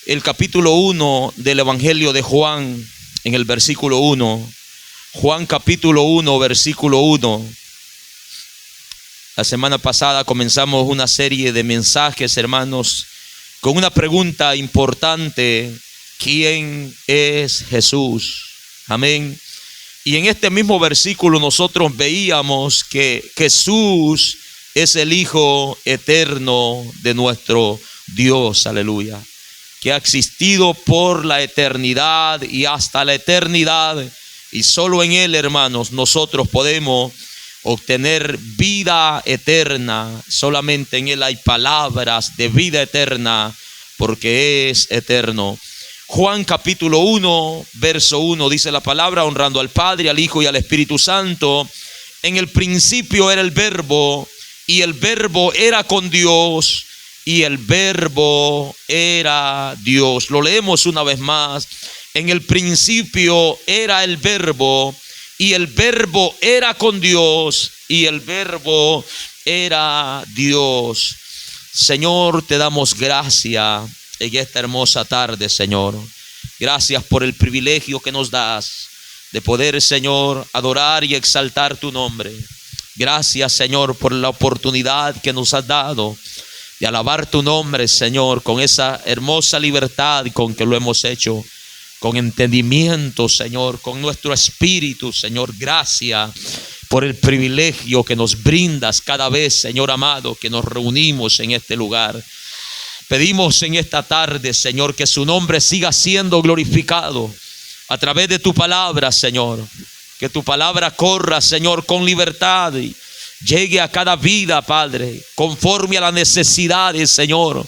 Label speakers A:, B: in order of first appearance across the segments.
A: el capítulo 1 del Evangelio de Juan, en el versículo 1. Juan capítulo 1, versículo 1. La semana pasada comenzamos una serie de mensajes, hermanos, con una pregunta importante: ¿quién es Jesús? Amén. Y en este mismo versículo nosotros veíamos que Jesús es el Hijo eterno de nuestro Dios, aleluya, que ha existido por la eternidad y hasta la eternidad, y solo en Él, hermanos, nosotros podemos obtener vida eterna. Solamente en Él hay palabras de vida eterna, porque es eterno. Juan capítulo 1, verso 1, dice la palabra: honrando al Padre, al Hijo y al Espíritu Santo. En el principio era el Verbo, y el Verbo era con Dios, y el Verbo era Dios. Lo leemos una vez más. En el principio era el Verbo, y el Verbo era con Dios, y el Verbo era Dios. Señor, te damos gracias en esta hermosa tarde, Señor. Gracias por el privilegio que nos das de poder, Señor, adorar y exaltar tu nombre. Gracias, Señor, por la oportunidad que nos has dado de alabar tu nombre, Señor, con esa hermosa libertad con que lo hemos hecho, con entendimiento, Señor, con nuestro espíritu, Señor. Gracias por el privilegio que nos brindas cada vez, Señor amado, que nos reunimos en este lugar. Pedimos en esta tarde, Señor, que su nombre siga siendo glorificado a través de tu palabra, Señor. Que tu palabra corra, Señor, con libertad y llegue a cada vida, Padre, conforme a las necesidades, Señor.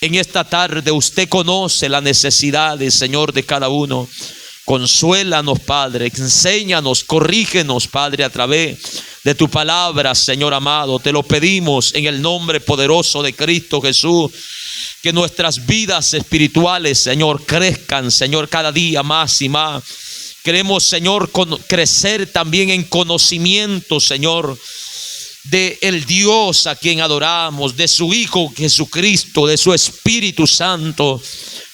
A: En esta tarde usted conoce las necesidades, Señor, de cada uno. Consuélanos, Padre, enséñanos, corrígenos, Padre, a través de tu palabra, Señor amado. Te lo pedimos en el nombre poderoso de Cristo Jesús. Que nuestras vidas espirituales, Señor, crezcan, Señor, cada día más y más. Queremos, Señor, crecer también en conocimiento, Señor, de el Dios a quien adoramos, de su Hijo Jesucristo, de su Espíritu Santo.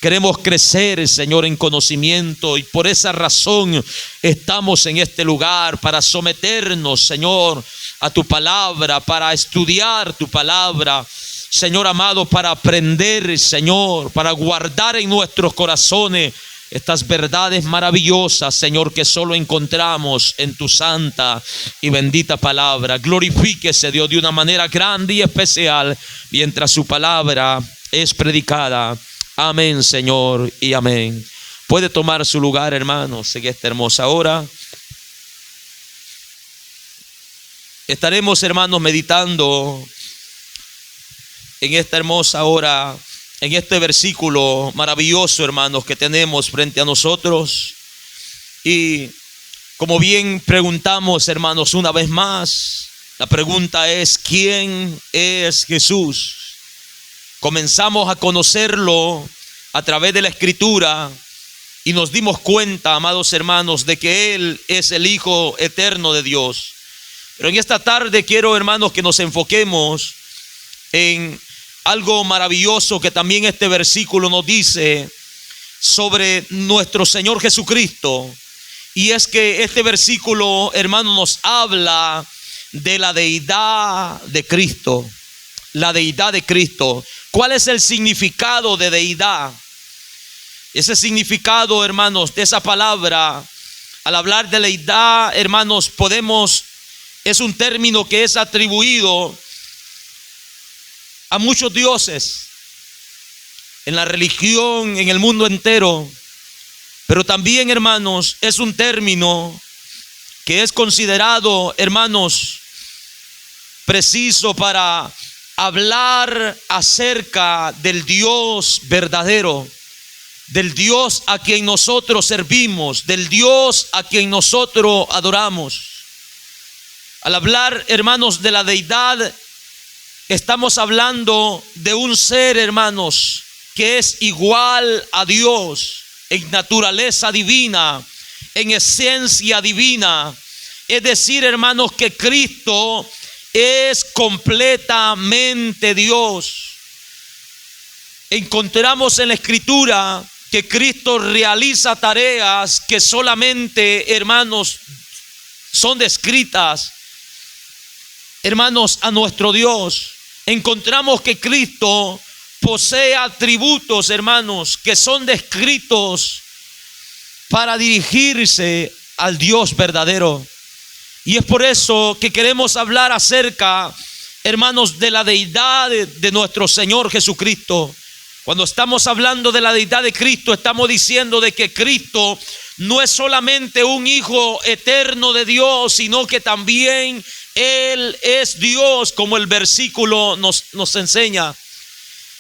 A: Queremos crecer, Señor, en conocimiento, y por esa razón estamos en este lugar, para someternos, Señor, a tu palabra, para estudiar tu palabra, Señor amado, para aprender, Señor, para guardar en nuestros corazones estas verdades maravillosas, Señor, que solo encontramos en tu santa y bendita palabra. Glorifíquese, Dios, de una manera grande y especial mientras su palabra es predicada. Amén, Señor, y amén. Puede tomar su lugar, hermanos, en esta hermosa hora. Estaremos, hermanos, meditando en esta hermosa hora, en este versículo maravilloso, hermanos, que tenemos frente a nosotros. Y como bien preguntamos, hermanos, una vez más, la pregunta es: ¿quién es Jesús? Comenzamos a conocerlo a través de la Escritura y nos dimos cuenta, amados hermanos, de que Él es el Hijo eterno de Dios. Pero en esta tarde quiero, hermanos, que nos enfoquemos en algo maravilloso que también este versículo nos dice sobre nuestro Señor Jesucristo. Y es que este versículo, hermanos, nos habla de la deidad de Cristo. La deidad de Cristo. ¿Cuál es el significado de deidad? Ese significado, hermanos, de esa palabra, al hablar de deidad, hermanos, es un término que es atribuido a muchos dioses en la religión, en el mundo entero. Pero también, hermanos, es un término que es considerado, hermanos, preciso para hablar acerca del Dios verdadero, del Dios a quien nosotros servimos, del Dios a quien nosotros adoramos. Al hablar, hermanos, de la deidad, estamos hablando de un ser, hermanos, que es igual a Dios en naturaleza divina, en esencia divina. Es decir, hermanos, que Cristo es completamente Dios. encontramos en la Escritura que Cristo realiza tareas que solamente, hermanos, son descritas, hermanos, a nuestro Dios. Encontramos que Cristo posee atributos, hermanos, que son descritos para dirigirse al Dios verdadero. Y es por eso que queremos hablar acerca, hermanos, de la deidad de nuestro Señor Jesucristo. Cuando estamos hablando de la deidad de Cristo, estamos diciendo de que Cristo no es solamente un Hijo eterno de Dios, sino que también Él es Dios, como el versículo nos enseña.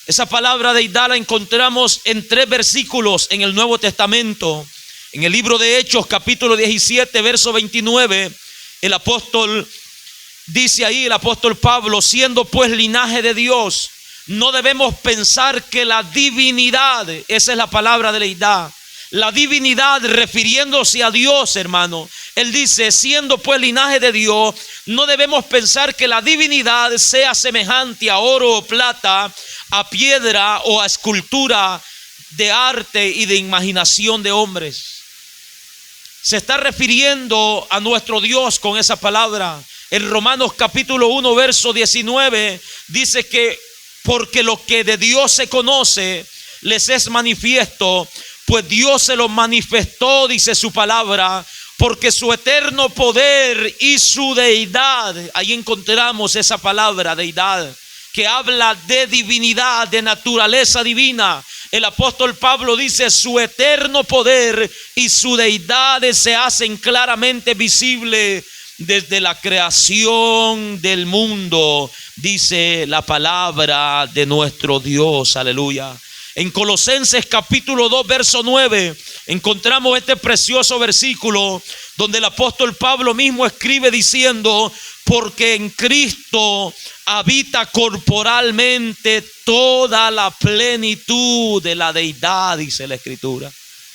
A: Esa palabra deidad la encontramos en 3 versículos en el Nuevo Testamento. En el libro de Hechos, capítulo 17, verso 29, el apóstol dice ahí, el apóstol Pablo: siendo pues linaje de Dios, no debemos pensar que la divinidad, esa es la palabra de deidad, la divinidad refiriéndose a Dios, hermano. Él dice: siendo pues linaje de Dios, no debemos pensar que la divinidad sea semejante a oro o plata, a piedra o a escultura de arte y de imaginación de hombres. Se está refiriendo a nuestro Dios con esa palabra. En Romanos capítulo 1, verso 19, dice que porque lo que de Dios se conoce les es manifiesto, pues Dios se lo manifestó, dice su palabra, porque su eterno poder y su deidad. Ahí encontramos esa palabra deidad, que habla de divinidad, de naturaleza divina. El apóstol Pablo dice: su eterno poder y su deidad se hacen claramente visibles desde la creación del mundo, dice la palabra de nuestro Dios. Aleluya. En Colosenses capítulo 2, verso 9, encontramos este precioso versículo donde el apóstol Pablo mismo escribe diciendo: porque en Cristo habita corporalmente toda la plenitud de la deidad, dice la Escritura.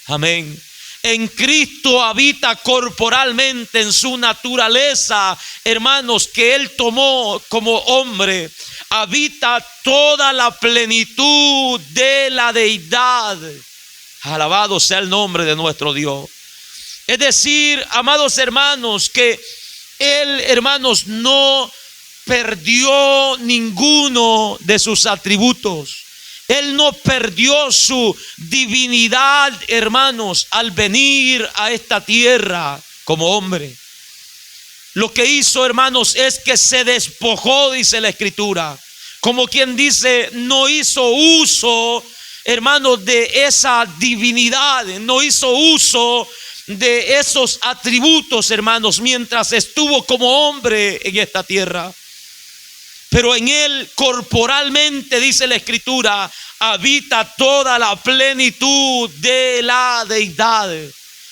A: Amén. En Cristo habita corporalmente, en su naturaleza, hermanos, que Él tomó como hombre, habita toda la plenitud de la deidad. Alabado sea el nombre de nuestro Dios. Es decir, amados hermanos, que Él, hermanos, no perdió ninguno de sus atributos. Él no perdió su divinidad, hermanos, al venir a esta tierra como hombre. Lo que hizo, hermanos, es que se despojó, dice la Escritura. Como quien dice, no hizo uso, hermanos, de esa divinidad. No hizo uso de esos atributos, hermanos, mientras estuvo como hombre en esta tierra. Pero en Él corporalmente, dice la Escritura, habita toda la plenitud de la deidad.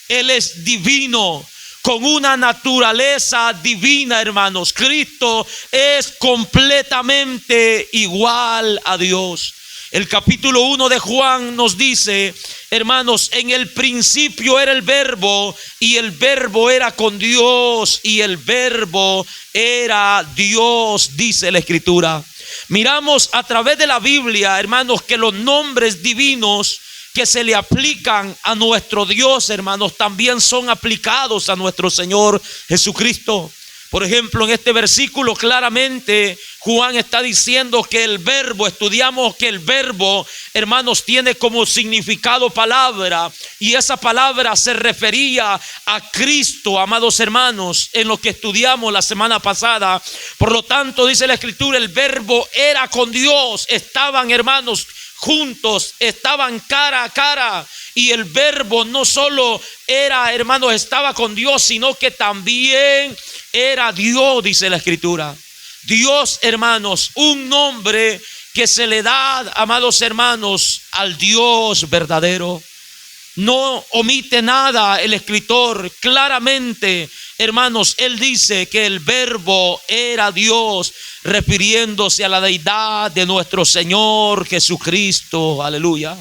A: Él es divino, con una naturaleza divina, hermanos. Cristo es completamente igual a Dios. El capítulo 1 de Juan nos dice, hermanos: en el principio era el Verbo, y el Verbo era con Dios, y el Verbo era Dios, dice la Escritura. Miramos a través de la Biblia, hermanos, que los nombres divinos que se le aplican a nuestro Dios, hermanos, también son aplicados a nuestro Señor Jesucristo. Por ejemplo, en este versículo claramente Juan está diciendo que el verbo, estudiamos que el verbo, hermanos, tiene como significado palabra, y esa palabra se refería a Cristo, amados hermanos, en lo que estudiamos la semana pasada. Por lo tanto, dice la Escritura, el verbo era con Dios, estaban, hermanos, juntos, estaban cara a cara. Y el verbo no solo era, hermanos, estaba con Dios, sino que también era Dios, dice la Escritura. Dios, hermanos, un nombre que se le da, amados hermanos, al Dios verdadero. No omite nada el escritor. Claramente, hermanos, él dice que el verbo era Dios, refiriéndose a la deidad de nuestro Señor Jesucristo. Aleluya.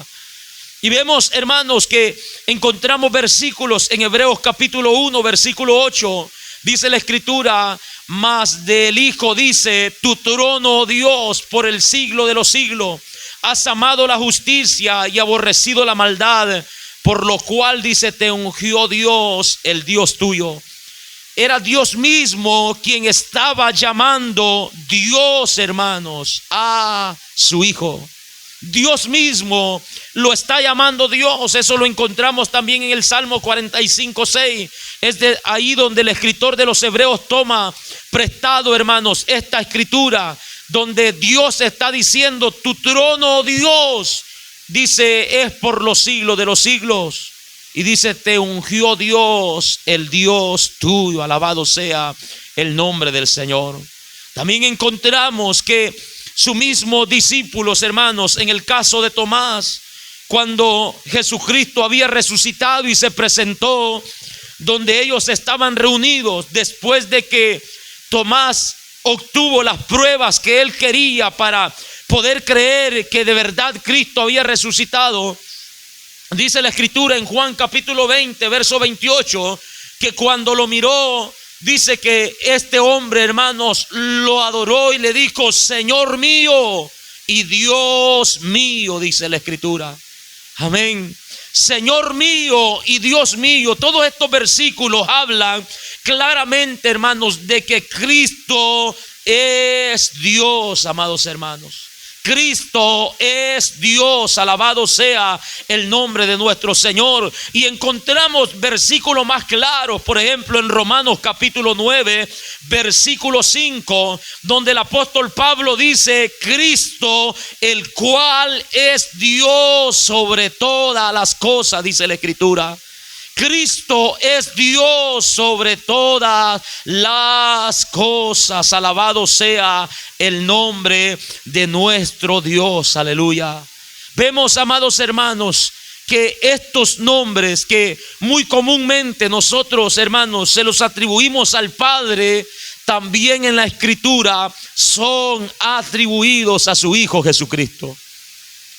A: Y vemos, hermanos, que encontramos versículos en Hebreos capítulo 1, versículo 8. Dice la Escritura: mas del Hijo dice, tu trono, oh Dios, por el siglo de los siglos. has amado la justicia y aborrecido la maldad, por lo cual, dice, te ungió Dios, el Dios tuyo. Era Dios mismo quien estaba llamando Dios, hermanos, a su Hijo. Dios mismo lo está llamando Dios. Eso lo encontramos también en el Salmo 45:6. Es de ahí donde el escritor de los Hebreos toma prestado, hermanos, esta escritura, donde Dios está diciendo: tu trono, oh Dios, dice, es por los siglos de los siglos. Y dice, te ungió Dios, el Dios tuyo. Alabado sea el nombre del Señor. También encontramos que sus mismos discípulos, hermanos, en el caso de Tomás, cuando Jesucristo había resucitado y se presentó donde ellos estaban reunidos, después de que Tomás obtuvo las pruebas que él quería para poder creer que de verdad Cristo había resucitado, dice la escritura en Juan capítulo 20, verso 28, que cuando lo miró, dice que este hombre, hermanos, lo adoró y le dijo: Señor mío y Dios mío, dice la escritura. Amén. Señor mío y Dios mío. Todos estos versículos hablan claramente, hermanos, de que Cristo es Dios, amados hermanos. Cristo es Dios, alabado sea el nombre de nuestro Señor. Y encontramos versículos más claros, por ejemplo en Romanos capítulo 9, versículo 5, donde el apóstol Pablo dice: Cristo, el cual es Dios sobre todas las cosas, dice la escritura. Cristo es Dios sobre todas las cosas. Alabado sea el nombre de nuestro Dios. Aleluya. Vemos, amados hermanos, que estos nombres que muy comúnmente nosotros, hermanos, se los atribuimos al Padre, también en la Escritura son atribuidos a su Hijo Jesucristo.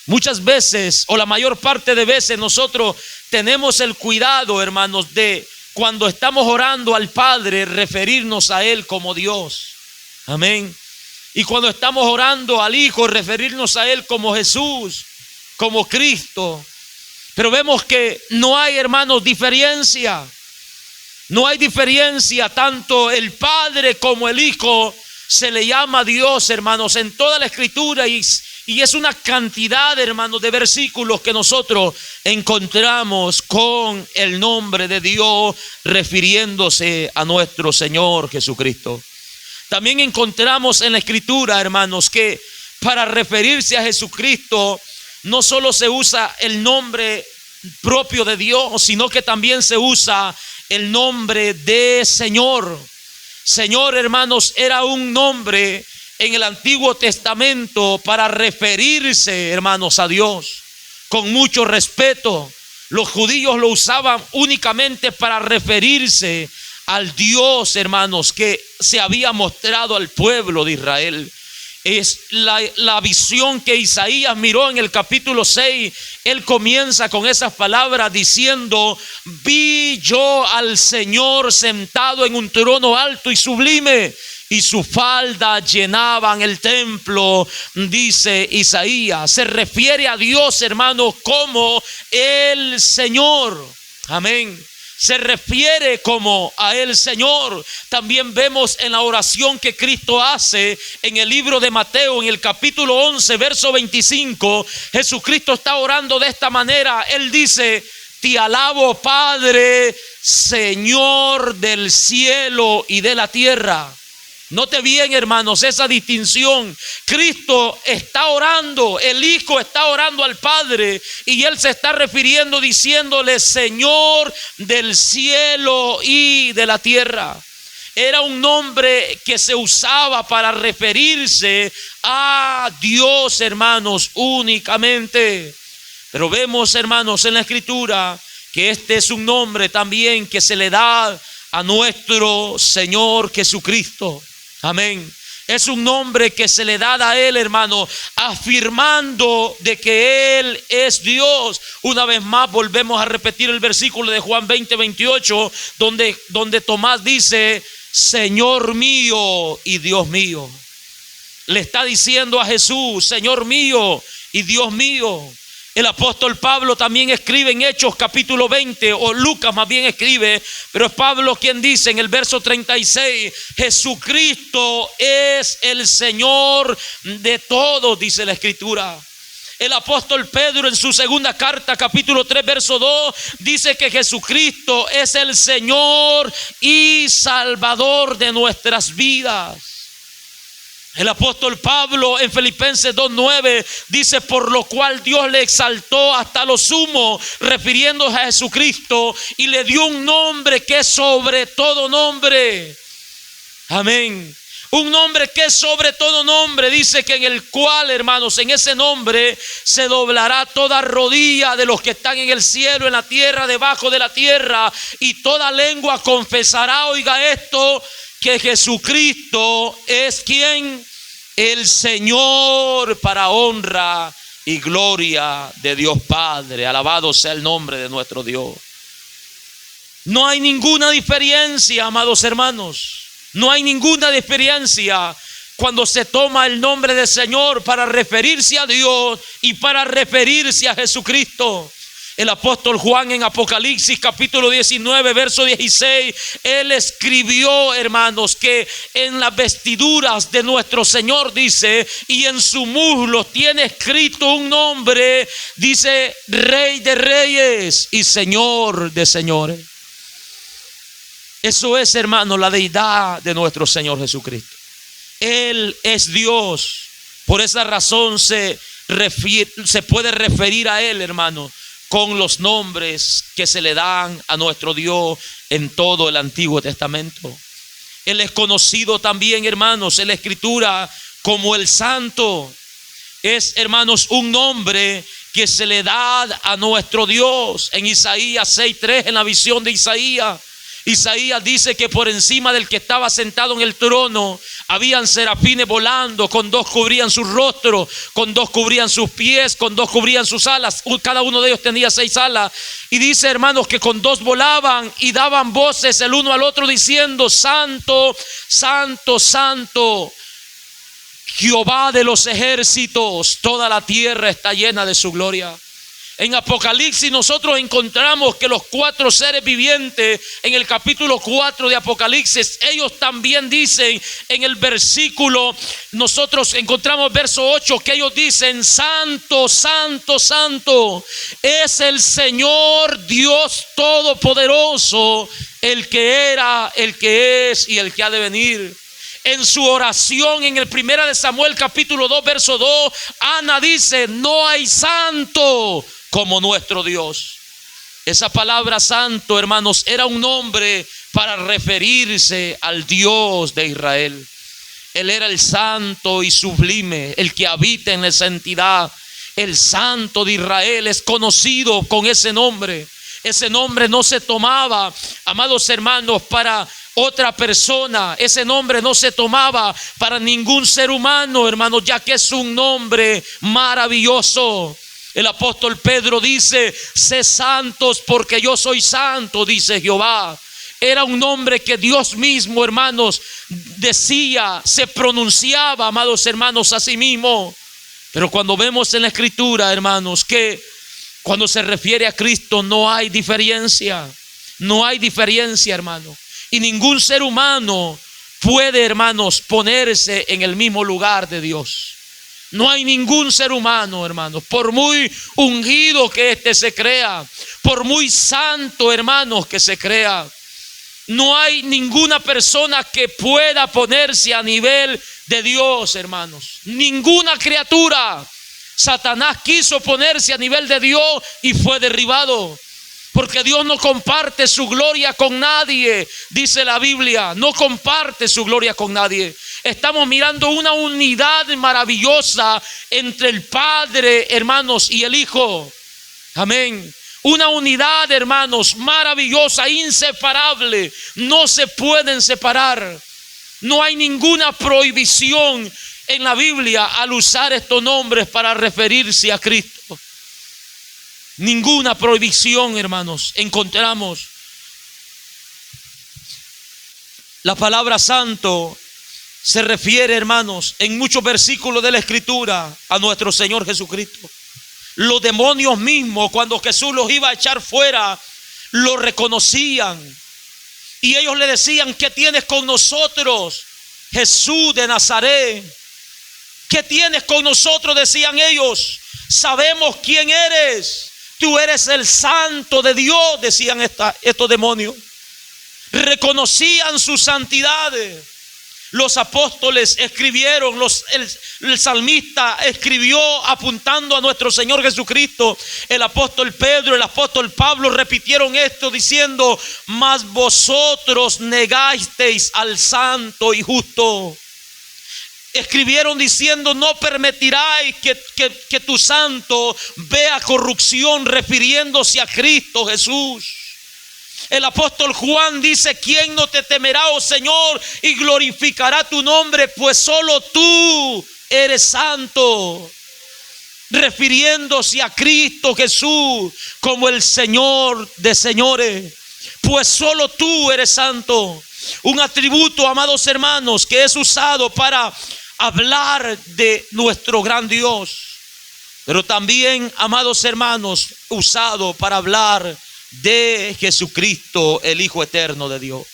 A: Muchas veces, o la mayor parte de veces, nosotros tenemos el cuidado, hermanos, de cuando estamos orando al Padre, referirnos a Él como Dios. Amén. Y cuando estamos orando al Hijo, referirnos a Él como Jesús, como Cristo. Pero vemos que no hay, hermanos, diferencia. No hay diferencia. Tanto el Padre como el Hijo se le llama Dios, hermanos, en toda la Escritura. Y es una cantidad, hermanos, de versículos que nosotros encontramos con el nombre de Dios refiriéndose a nuestro Señor Jesucristo. También encontramos en la Escritura, hermanos, que para referirse a Jesucristo no solo se usa el nombre propio de Dios, sino que también se usa el nombre de Señor. Señor, hermanos, era un nombre en el Antiguo Testamento para referirse, hermanos, a Dios con mucho respeto. Los judíos lo usaban únicamente para referirse al Dios, hermanos, que se había mostrado al pueblo de Israel. Es la visión que Isaías miró en el capítulo 6. Él comienza con esas palabras diciendo: vi yo al Señor sentado en un trono alto y sublime, y su falda llenaban el templo, dice Isaías. Se refiere a Dios, hermanos, como el Señor. Amén. Se refiere como a el Señor. También vemos en la oración que Cristo hace en el libro de Mateo, en el capítulo 11, verso 25. Jesucristo está orando de esta manera. Él dice: te alabo, Padre, Señor del cielo y de la tierra. Note bien, hermanos, esa distinción. Cristo está orando, el Hijo está orando al Padre, y Él se está refiriendo diciéndole: Señor del cielo y de la tierra. Era un nombre que se usaba para referirse a Dios, hermanos, únicamente. Pero vemos, hermanos, en la Escritura que este es un nombre también que se le da a nuestro Señor Jesucristo. Amén. Es un nombre que se le da a Él, hermano, afirmando de que Él es Dios. Una vez más volvemos a repetir el versículo de Juan 20, 28, donde Tomás dice: Señor mío y Dios mío. Le está diciendo a Jesús: Señor mío y Dios mío. El apóstol Pablo también escribe en Hechos capítulo 20, o Lucas más bien escribe, pero es Pablo quien dice en el verso 36, Jesucristo es el Señor de todos, dice la Escritura. El apóstol Pedro en su segunda carta, capítulo 3, verso 2, dice que Jesucristo es el Señor y Salvador de nuestras vidas. El apóstol Pablo en Filipenses 2:9 dice, por lo cual Dios le exaltó hasta lo sumo, refiriéndose a Jesucristo, y le dio un nombre que es sobre todo nombre. Amén. Un nombre que es sobre todo nombre. Dice que en el cual, hermanos, en ese nombre se doblará toda rodilla de los que están en el cielo, en la tierra, debajo de la tierra, y toda lengua confesará, oiga esto, que Jesucristo es quien, el Señor, para honra y gloria de Dios Padre. Alabado sea el nombre de nuestro Dios. No hay ninguna diferencia, amados hermanos. No hay ninguna diferencia cuando se toma el nombre del Señor para referirse a Dios y para referirse a Jesucristo. El apóstol Juan en Apocalipsis capítulo 19 verso 16, él escribió, hermanos, que en las vestiduras de nuestro Señor, dice, y en su muslo tiene escrito un nombre, dice, Rey de Reyes y Señor de Señores. Eso es, hermano, la deidad de nuestro Señor Jesucristo. Él es Dios. Por esa razón se puede referir a Él, hermano, con los nombres que se le dan a nuestro Dios en todo el Antiguo Testamento. Él es conocido también, hermanos, en la Escritura como el Santo. Es, hermanos, un nombre que se le da a nuestro Dios. En Isaías 6:3, en la visión de Isaías dice que por encima del que estaba sentado en el trono habían serafines volando, con dos cubrían su rostro, con dos cubrían sus pies, con dos cubrían sus alas, cada uno de ellos tenía 6 alas, y dice, hermanos, que con dos volaban y daban voces el uno al otro diciendo, Santo, Santo, Santo, Jehová de los ejércitos, toda la tierra está llena de su gloria. En Apocalipsis nosotros encontramos que los 4 seres vivientes en el capítulo 4 de Apocalipsis, ellos también dicen en el versículo, nosotros encontramos verso 8, que ellos dicen, Santo, Santo, Santo, es el Señor Dios Todopoderoso, el que era, el que es y el que ha de venir. En su oración en el 1 de Samuel capítulo 2 verso 2, Ana dice, no hay santo como nuestro Dios. Esa palabra santo, hermanos, era un nombre para referirse al Dios de Israel. Él era el santo y sublime, el que habita en la santidad. El santo de Israel es conocido con ese nombre. Ese nombre no se tomaba, amados hermanos, para otra persona. Ese nombre no se tomaba para ningún ser humano, hermanos, ya que es un nombre maravilloso. El apóstol Pedro dice, sé santos porque yo soy santo, dice Jehová. Era un nombre que Dios mismo, hermanos, decía, se pronunciaba, amados hermanos, a sí mismo. Pero cuando vemos en la Escritura, hermanos, que cuando se refiere a Cristo no hay diferencia. No hay diferencia, hermano. Y ningún ser humano puede, hermanos, ponerse en el mismo lugar de Dios. No hay ningún ser humano, hermanos, por muy ungido que éste se crea, por muy santo, hermanos, que se crea, no hay ninguna persona que pueda ponerse a nivel de Dios, hermanos. Ninguna criatura. Satanás quiso ponerse a nivel de Dios y fue derribado. Porque Dios no comparte su gloria con nadie, dice la Biblia. No comparte su gloria con nadie. Estamos mirando una unidad maravillosa entre el Padre, hermanos, y el Hijo. Amén. Una unidad, hermanos, maravillosa, inseparable. No se pueden separar. No hay ninguna prohibición en la Biblia al usar estos nombres para referirse a Cristo. Ninguna prohibición, hermanos, encontramos. La palabra santo se refiere, hermanos, en muchos versículos de la Escritura a nuestro Señor Jesucristo. Los demonios mismos, cuando Jesús los iba a echar fuera, lo reconocían. Y ellos le decían: ¿qué tienes con nosotros, Jesús de Nazaret? ¿Qué tienes con nosotros?, decían ellos. Sabemos quién eres. Tú eres el Santo de Dios, decían estos demonios. Reconocían su santidad. Los apóstoles escribieron, el salmista escribió apuntando a nuestro Señor Jesucristo. El apóstol Pedro, el apóstol Pablo repitieron esto diciendo: mas vosotros negasteis al santo y justo. Escribieron diciendo: no permitiráis que tu santo vea corrupción, refiriéndose a Cristo Jesús. El apóstol Juan dice: ¿quién no te temerá, oh Señor, y glorificará tu nombre? Pues solo tú eres santo. Refiriéndose a Cristo Jesús como el Señor de señores. Pues solo tú eres santo. Un atributo, amados hermanos, que es usado para hablar de nuestro gran Dios. Pero también, amados hermanos, usado para hablar de Jesucristo, el Hijo eterno de Dios.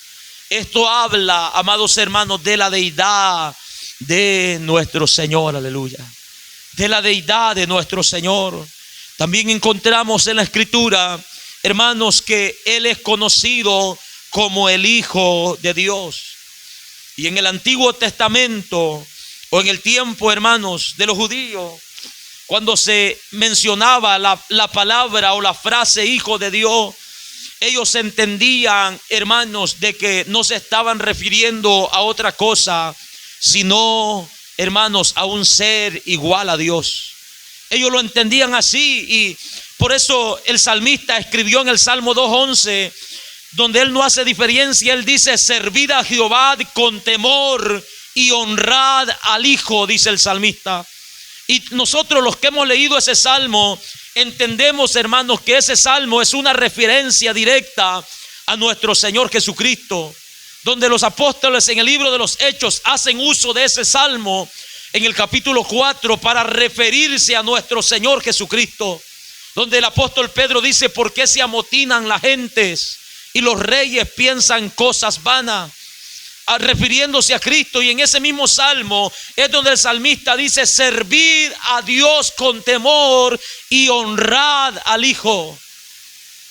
A: Esto habla, amados hermanos, de la deidad de nuestro Señor, aleluya. De la deidad de nuestro Señor. También encontramos en la Escritura, hermanos, que Él es conocido como el Hijo de Dios. Y en el Antiguo Testamento, o en el tiempo, hermanos, de los judíos, cuando se mencionaba la palabra o la frase Hijo de Dios, ellos entendían, hermanos, de que no se estaban refiriendo a otra cosa, sino, hermanos, a un ser igual a Dios. Ellos lo entendían así, y por eso el salmista escribió en el Salmo 2:11, donde él no hace diferencia. Él dice: servid a Jehová con temor y honrad al Hijo, dice el salmista. Y nosotros, los que hemos leído ese salmo, entendemos, hermanos, que ese salmo es una referencia directa a nuestro Señor Jesucristo, donde los apóstoles en el libro de los Hechos hacen uso de ese salmo en el capítulo 4 para referirse a nuestro Señor Jesucristo, donde el apóstol Pedro dice: ¿por qué se amotinan las gentes y los reyes piensan cosas vanas? Refiriéndose a Cristo. Y en ese mismo salmo es donde el salmista dice: servid a Dios con temor y honrad al Hijo.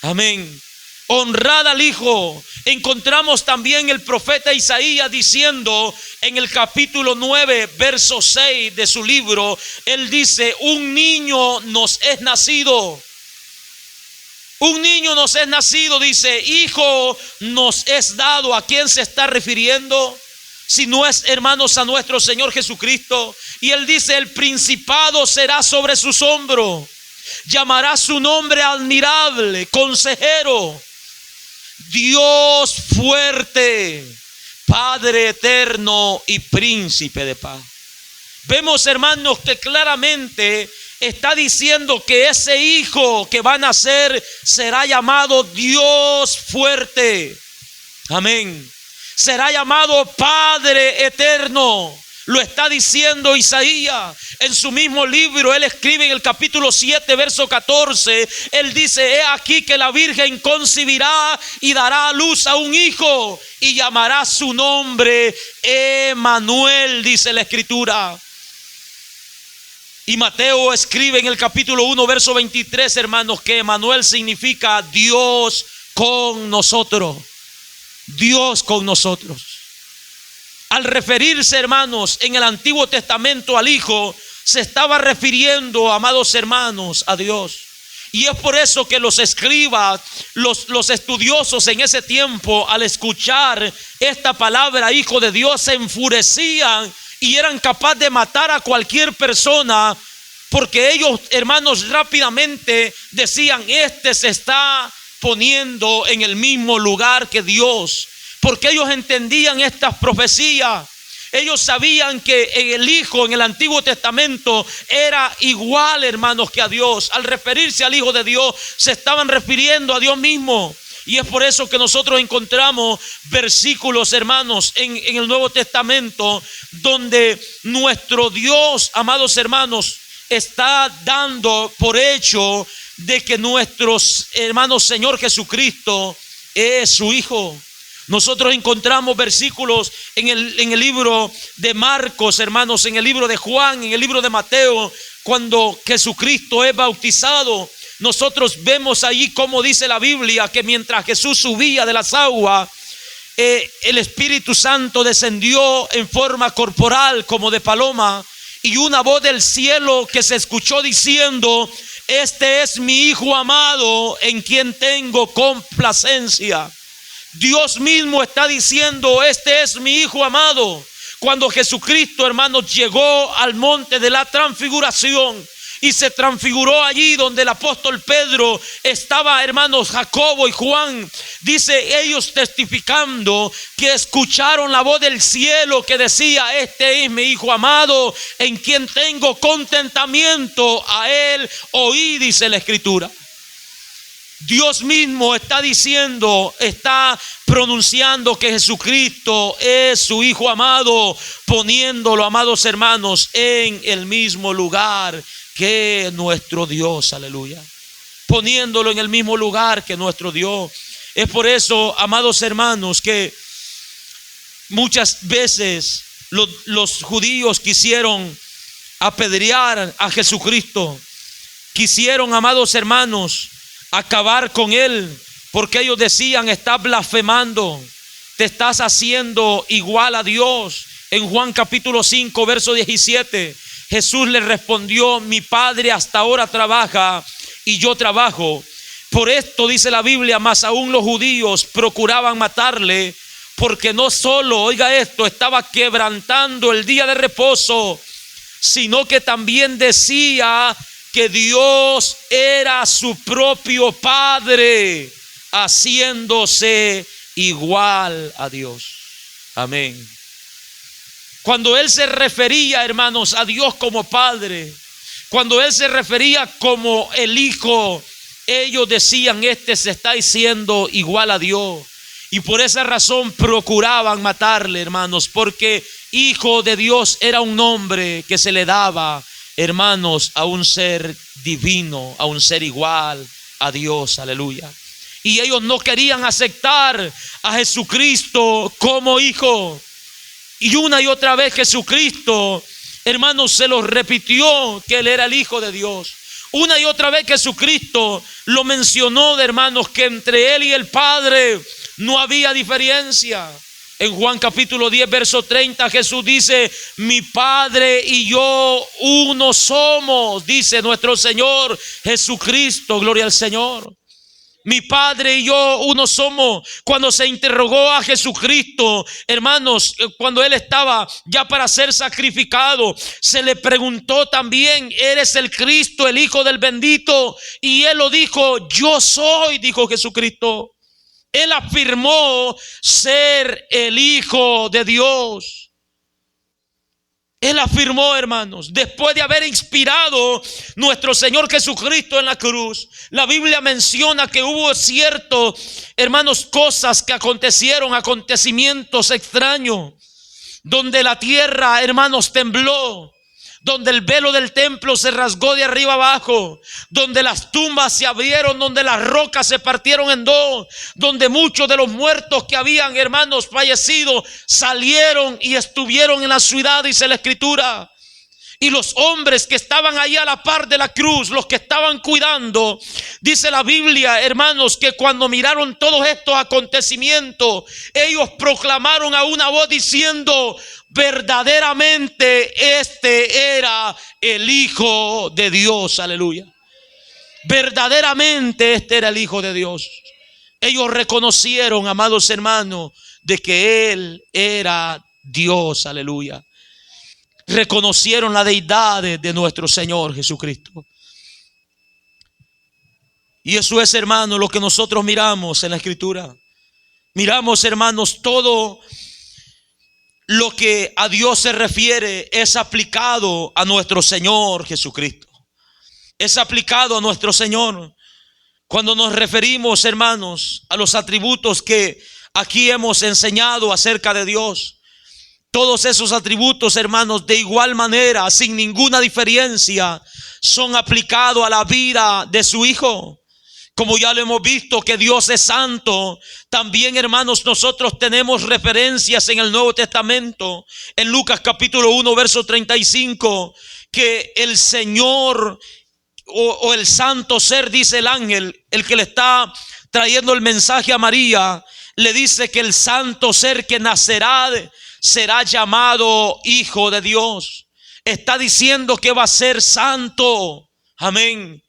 A: Amén. Honrad al Hijo. Encontramos también el profeta Isaías diciendo en el capítulo 9, verso 6 de su libro, él dice: un niño nos es nacido. Un niño nos es nacido, dice, hijo nos es dado. ¿A quién se está refiriendo? Si no es, hermanos, a nuestro Señor Jesucristo. Y él dice: el principado será sobre sus hombros. Llamará su nombre admirable, consejero, Dios fuerte, Padre eterno y príncipe de paz. Vemos, hermanos, que claramente está diciendo que ese hijo que va a nacer será llamado Dios fuerte. Amén. Será llamado Padre eterno. Lo está diciendo Isaías en su mismo libro. Él escribe en el capítulo 7, verso 14. Él dice: he aquí que la Virgen concebirá y dará a luz a un hijo, y llamará su nombre Emmanuel, dice la Escritura. Y Mateo escribe en el capítulo 1, verso 23, hermanos, que Emmanuel significa Dios con nosotros. Dios con nosotros. Al referirse, hermanos, en el Antiguo Testamento al Hijo, se estaba refiriendo, amados hermanos, a Dios. Y es por eso que los escribas, los estudiosos en ese tiempo, al escuchar esta palabra Hijo de Dios, se enfurecían y eran capaces de matar a cualquier persona, porque ellos, hermanos, rápidamente decían: este se está poniendo en el mismo lugar que Dios. Porque ellos entendían estas profecías. Ellos sabían que el Hijo en el Antiguo Testamento era igual, hermanos, que a Dios. Al referirse al Hijo de Dios, se estaban refiriendo a Dios mismo. Y es por eso que nosotros encontramos versículos, hermanos, en el Nuevo Testamento, donde nuestro Dios, amados hermanos, está dando por hecho de que nuestro hermano Señor Jesucristo es su Hijo. Nosotros encontramos versículos en el libro de Marcos, hermanos, en el libro de Juan, en el libro de Mateo, cuando Jesucristo es bautizado. Nosotros vemos allí como dice la Biblia que mientras Jesús subía de las aguas, el Espíritu Santo descendió en forma corporal como de paloma, y una voz del cielo que se escuchó diciendo: este es mi Hijo amado, en quien tengo complacencia. Dios mismo está diciendo: este es mi Hijo amado. Cuando Jesucristo, hermanos, llegó al monte de la transfiguración y se transfiguró allí donde el apóstol Pedro estaba, hermanos, Jacobo y Juan, dice, ellos testificando que escucharon la voz del cielo que decía: este es mi Hijo amado, en quien tengo contentamiento, a él oí, dice la Escritura. Dios mismo está diciendo, está pronunciando que Jesucristo es su Hijo amado, poniéndolo, amados hermanos, en el mismo lugar que nuestro Dios, aleluya. Poniéndolo en el mismo lugar que nuestro Dios. Es por eso, amados hermanos, que muchas veces los judíos quisieron apedrear a Jesucristo. Quisieron, amados hermanos, acabar con él, porque ellos decían: estás blasfemando, te estás haciendo igual a Dios. En Juan capítulo 5 verso 17, Jesús le respondió: mi Padre hasta ahora trabaja y yo trabajo. Por esto dice la Biblia, más aún los judíos procuraban matarle, porque no solo, oiga esto, estaba quebrantando el día de reposo, sino que también decía que Dios era su propio Padre, haciéndose igual a Dios. Amén. Cuando él se refería, hermanos, a Dios como Padre, cuando él se refería como el Hijo, ellos decían: este se está haciendo igual a Dios. Y por esa razón procuraban matarle, hermanos, porque Hijo de Dios era un nombre que se le daba, hermanos, a un ser divino, a un ser igual a Dios, aleluya. Y ellos no querían aceptar a Jesucristo como Hijo. Y una y otra vez Jesucristo, hermanos, se los repitió que Él era el Hijo de Dios. Una y otra vez Jesucristo lo mencionó, hermanos, que entre Él y el Padre no había diferencia. En Juan capítulo 10 verso 30 Jesús dice: mi Padre y yo uno somos, dice nuestro Señor Jesucristo, gloria al Señor. Mi Padre y yo uno somos. Cuando se interrogó a Jesucristo, hermanos, cuando Él estaba ya para ser sacrificado, se le preguntó también: ¿eres el Cristo, el Hijo del bendito? Y Él lo dijo: yo soy, dijo Jesucristo. Él afirmó ser el Hijo de Dios. Él afirmó, hermanos, después de haber inspirado nuestro Señor Jesucristo en la cruz, la Biblia menciona que hubo ciertos, hermanos, cosas que acontecieron, acontecimientos extraños, donde la tierra, hermanos, tembló, donde el velo del templo se rasgó de arriba abajo, donde las tumbas se abrieron, donde las rocas se partieron en dos, donde muchos de los muertos que habían, hermanos, fallecido salieron y estuvieron en la ciudad, dice la Escritura. Y los hombres que estaban ahí a la par de la cruz, los que estaban cuidando, dice la Biblia, hermanos, que cuando miraron todos estos acontecimientos, ellos proclamaron a una voz diciendo: verdaderamente este era el Hijo de Dios, aleluya. Verdaderamente este era el Hijo de Dios. Ellos reconocieron, amados hermanos, de que Él era Dios, aleluya. Reconocieron la deidad de nuestro Señor Jesucristo. Y eso es, hermanos, lo que nosotros miramos en la Escritura. Miramos, hermanos, todo lo que a Dios se refiere es aplicado a nuestro Señor Jesucristo. Es aplicado a nuestro Señor. Cuando nos referimos, hermanos, a los atributos que aquí hemos enseñado acerca de Dios, todos esos atributos, hermanos, de igual manera, sin ninguna diferencia, son aplicados a la vida de su Hijo. Como ya lo hemos visto que Dios es santo, también, hermanos, nosotros tenemos referencias en el Nuevo Testamento. En Lucas capítulo 1, verso 35, que el Señor o el santo ser, dice el ángel, el que le está trayendo el mensaje a María, le dice que el santo ser que nacerá será llamado Hijo de Dios. Está diciendo que va a ser santo. Amén.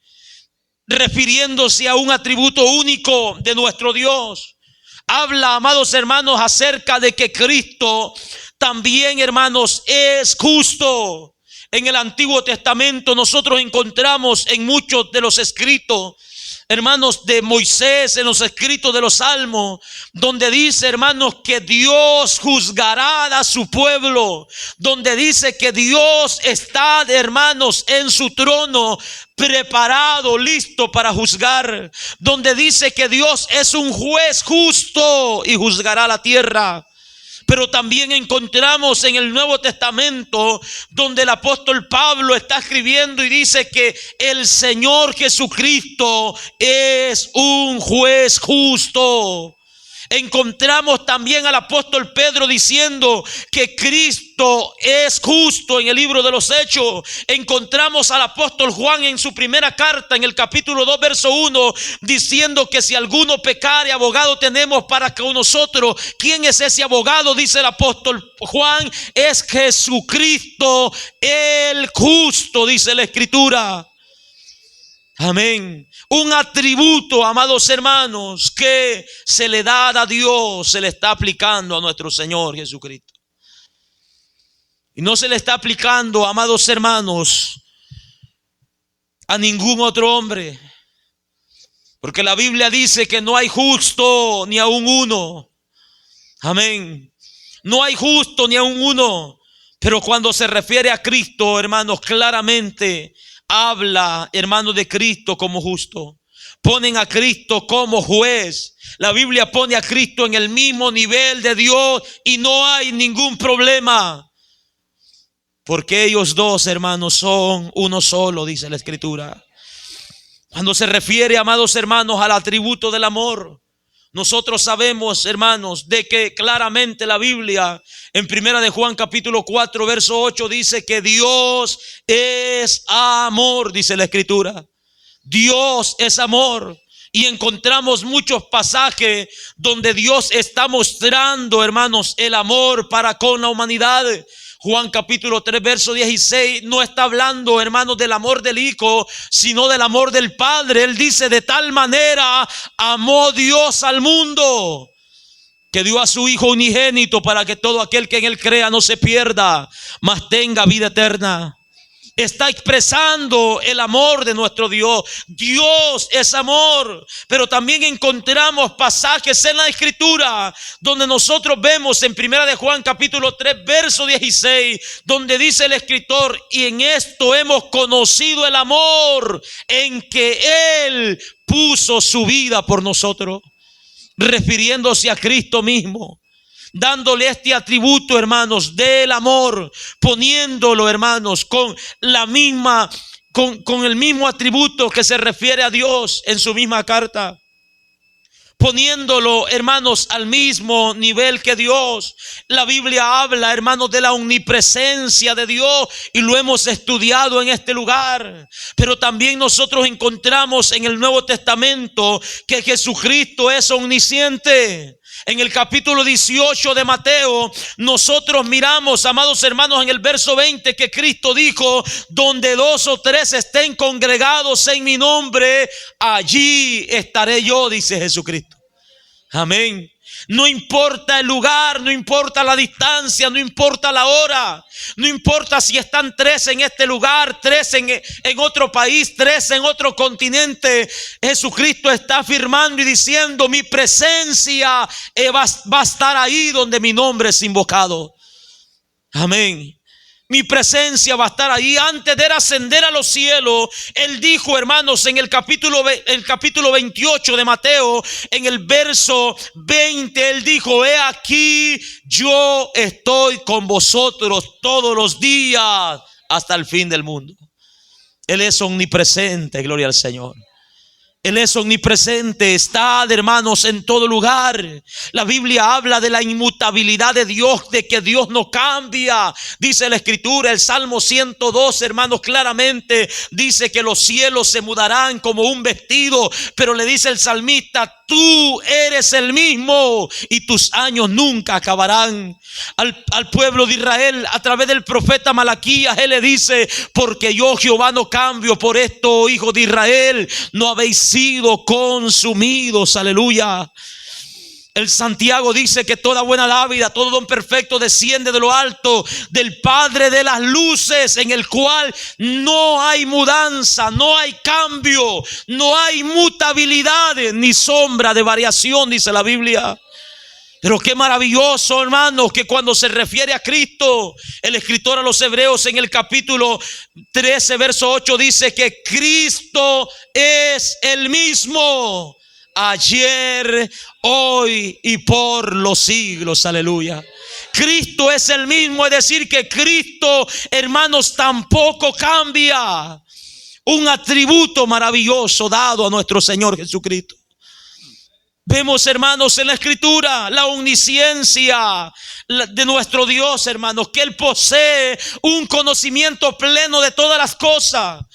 A: Refiriéndose a un atributo único de nuestro Dios. Habla, amados hermanos, acerca de que Cristo también, hermanos, es justo. En el Antiguo Testamento nosotros encontramos en muchos de los escritos, hermanos, de Moisés, en los escritos de los Salmos, donde dice, hermanos, que Dios juzgará a su pueblo, donde dice que Dios está, hermanos, en su trono, preparado, listo para juzgar, donde dice que Dios es un juez justo y juzgará la tierra. Pero también encontramos en el Nuevo Testamento donde el apóstol Pablo está escribiendo y dice que el Señor Jesucristo es un juez justo. Encontramos también al apóstol Pedro diciendo que Cristo es justo en el libro de los Hechos. Encontramos al apóstol Juan en su primera carta, en el capítulo 2, verso 1, diciendo que si alguno pecare, abogado tenemos para con nosotros. ¿Quién es ese abogado? Dice el apóstol Juan, es Jesucristo el justo, dice la Escritura. Amén. Un atributo, amados hermanos, que se le da a Dios, se le está aplicando a nuestro Señor Jesucristo. Y no se le está aplicando, amados hermanos, a ningún otro hombre. Porque la Biblia dice que no hay justo ni aun uno. Amén. No hay justo ni aun uno. Pero cuando se refiere a Cristo, hermanos, claramente habla, hermano, de Cristo como justo. Ponen a Cristo como juez. La Biblia pone a Cristo en el mismo nivel de Dios y no hay ningún problema. Porque ellos dos, hermanos, son uno solo, dice la Escritura. Cuando se refiere, amados hermanos, al atributo del amor, nosotros sabemos, hermanos, de que claramente la Biblia en primera de Juan capítulo 4 verso 8 dice que Dios es amor, dice la Escritura. Dios es amor. Y encontramos muchos pasajes donde Dios está mostrando, hermanos, el amor para con la humanidad. Juan capítulo 3 verso 16 no está hablando, hermanos, del amor del Hijo, sino del amor del Padre. Él dice: de tal manera amó Dios al mundo, que dio a su Hijo unigénito para que todo aquel que en Él crea no se pierda, mas tenga vida eterna. Está expresando el amor de nuestro Dios. Dios es amor. Pero también encontramos pasajes en la Escritura donde nosotros vemos en primera de Juan capítulo 3 verso 16, donde dice el escritor: y en esto hemos conocido el amor, en que Él puso su vida por nosotros. Refiriéndose a Cristo mismo, dándole este atributo, hermanos, del amor, poniéndolo, hermanos, con el mismo atributo que se refiere a Dios en su misma carta. Poniéndolo, hermanos, al mismo nivel que Dios. La Biblia habla, hermanos, de la omnipresencia de Dios y lo hemos estudiado en este lugar. Pero también nosotros encontramos en el Nuevo Testamento que Jesucristo es omnisciente. En el capítulo 18 de Mateo, nosotros miramos, amados hermanos, en el verso 20 que Cristo dijo: donde 2 o 3 estén congregados en mi nombre, allí estaré yo, dice Jesucristo. Amén. No importa el lugar, no importa la distancia, no importa la hora, no importa si están 3 en este lugar, 3 en otro país, 3 en otro continente. Jesucristo está afirmando y diciendo: mi presencia va a estar ahí donde mi nombre es invocado. Amén. Mi presencia va a estar ahí. Antes de ascender a los cielos, Él dijo, hermanos, en el capítulo 28 de Mateo, en el verso 20, Él dijo: he aquí, yo estoy con vosotros todos los días hasta el fin del mundo. Él es omnipresente, gloria al Señor. Él es omnipresente, está, hermanos, en todo lugar. La Biblia habla de la inmutabilidad de Dios, de que Dios no cambia. Dice la Escritura, el Salmo 102, hermanos, claramente dice que los cielos se mudarán como un vestido. Pero le dice el salmista: tú eres el mismo y tus años nunca acabarán. Al pueblo de Israel, a través del profeta Malaquías, Él le dice: porque yo, Jehová, no cambio. Por esto, hijos de Israel, no habéis sido consumidos. Aleluya. El Santiago dice que toda buena dádiva, todo don perfecto desciende de lo alto, del Padre de las luces, en el cual no hay mudanza, no hay cambio, no hay mutabilidad ni sombra de variación, dice la Biblia. Pero qué maravilloso, hermanos, que cuando se refiere a Cristo, el escritor a los Hebreos en el capítulo 13, verso 8 dice que Cristo es el mismo ayer, hoy y por los siglos. Aleluya. Cristo es el mismo, es decir, que Cristo, hermanos, tampoco cambia. Un atributo maravilloso dado a nuestro Señor Jesucristo. Vemos, hermanos, en la Escritura la omnisciencia de nuestro Dios, hermanos, que Él posee un conocimiento pleno de todas las cosas.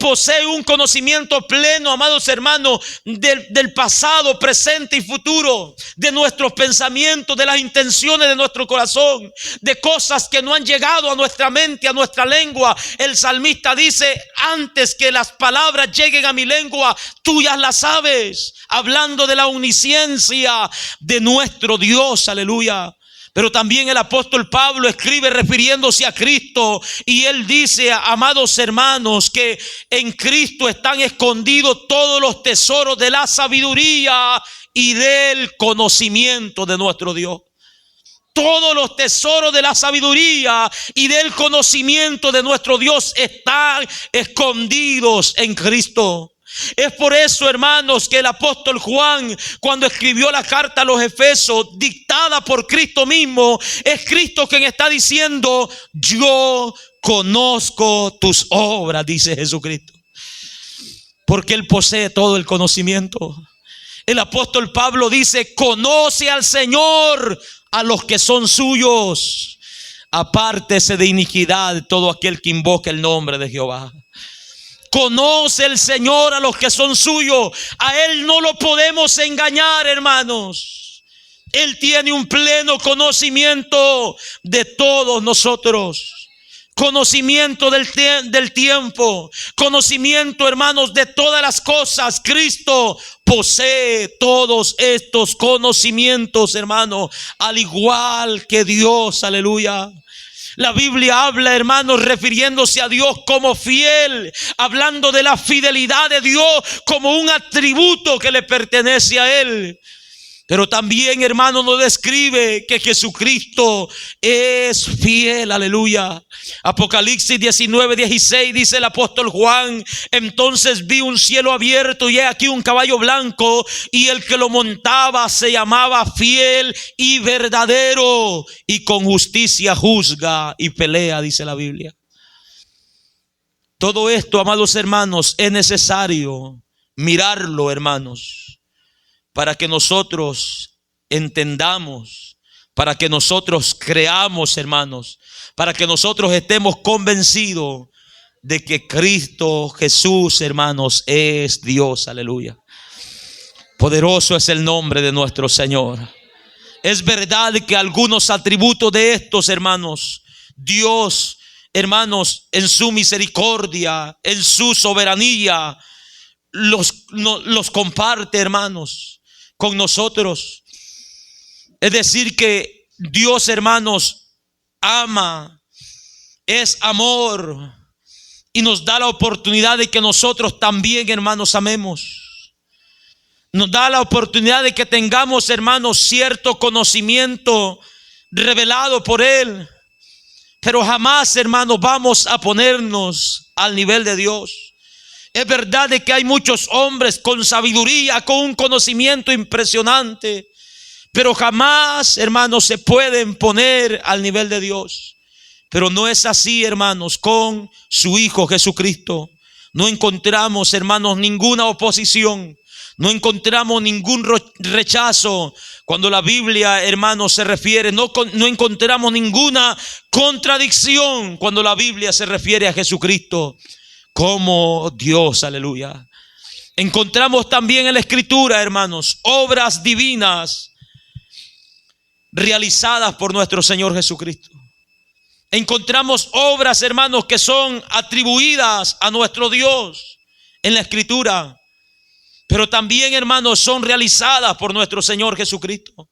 A: Posee un conocimiento pleno, amados hermanos, del pasado, presente y futuro, de nuestros pensamientos, de las intenciones de nuestro corazón, de cosas que no han llegado a nuestra mente, a nuestra lengua. El salmista dice: antes que las palabras lleguen a mi lengua, tú ya las sabes. Hablando de la omnisciencia de nuestro Dios, aleluya. Pero también el apóstol Pablo escribe refiriéndose a Cristo, y él dice: amados hermanos, que en Cristo están escondidos todos los tesoros de la sabiduría y del conocimiento de nuestro Dios. Todos los tesoros de la sabiduría y del conocimiento de nuestro Dios están escondidos en Cristo. Es por eso, hermanos, que el apóstol Juan, cuando escribió la carta a los Efesios, dictada por Cristo mismo, es Cristo quien está diciendo: yo conozco tus obras, dice Jesucristo, porque Él posee todo el conocimiento. El apóstol Pablo dice: conoce al Señor a los que son suyos, apártese de iniquidad todo aquel que invoque el nombre de Jehová. Conoce el Señor a los que son suyos. A Él no lo podemos engañar, hermanos. Él tiene un pleno conocimiento de todos nosotros. Conocimiento del tiempo. Conocimiento, hermanos, de todas las cosas. Cristo posee todos estos conocimientos, hermanos, al igual que Dios. Aleluya. La Biblia habla, hermanos, refiriéndose a Dios como fiel, hablando de la fidelidad de Dios como un atributo que le pertenece a Él. Pero también, hermano, nos describe que Jesucristo es fiel, aleluya. Apocalipsis 19:16 dice el apóstol Juan: entonces vi un cielo abierto y he aquí un caballo blanco, y el que lo montaba se llamaba Fiel y Verdadero, y con justicia juzga y pelea, dice la Biblia. Todo esto, amados hermanos, es necesario mirarlo, hermanos, para que nosotros entendamos, para que nosotros creamos, hermanos, para que nosotros estemos convencidos de que Cristo Jesús, hermanos, es Dios. Aleluya. Poderoso es el nombre de nuestro Señor. Es verdad que algunos atributos de estos, hermanos, Dios, hermanos, en su misericordia, en su soberanía, los comparte, hermanos, con nosotros. Es decir, que Dios, hermanos, ama, es amor, y nos da la oportunidad de que nosotros también, hermanos, amemos. Nos da la oportunidad de que tengamos, hermanos, cierto conocimiento revelado por Él. pero jamás, hermanos, vamos a ponernos al nivel de Dios. Es verdad de que hay muchos hombres con sabiduría, con un conocimiento impresionante, pero jamás, hermanos, se pueden poner al nivel de Dios. Pero no es así, hermanos, con su Hijo Jesucristo. No encontramos, hermanos, ninguna oposición. No encontramos ningún rechazo. Cuando la Biblia, hermanos, se refiere, no encontramos ninguna contradicción cuando la Biblia se refiere a Jesucristo como Dios, aleluya. Encontramos también en la Escritura, hermanos, obras divinas realizadas por nuestro Señor Jesucristo. Encontramos obras, hermanos, que son atribuidas a nuestro Dios en la Escritura, pero también, hermanos, son realizadas por nuestro Señor Jesucristo.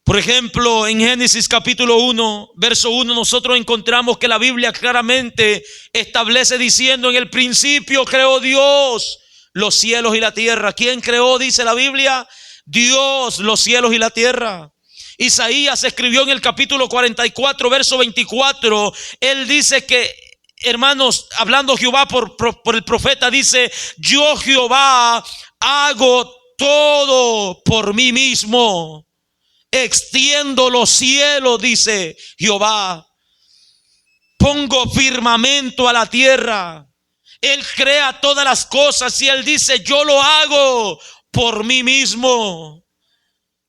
A: Por ejemplo, en Génesis capítulo 1, verso 1, nosotros encontramos que la Biblia claramente establece diciendo: en el principio creó Dios los cielos y la tierra. ¿Quién creó? Dice la Biblia: Dios, los cielos y la tierra. Isaías escribió en el capítulo 44, verso 24, él dice que, hermanos, hablando Jehová por el profeta, dice: yo Jehová hago todo por mí mismo, extiendo los cielos, dice Jehová, pongo firmamento a la tierra. Él crea todas las cosas y él dice: yo lo hago por mí mismo.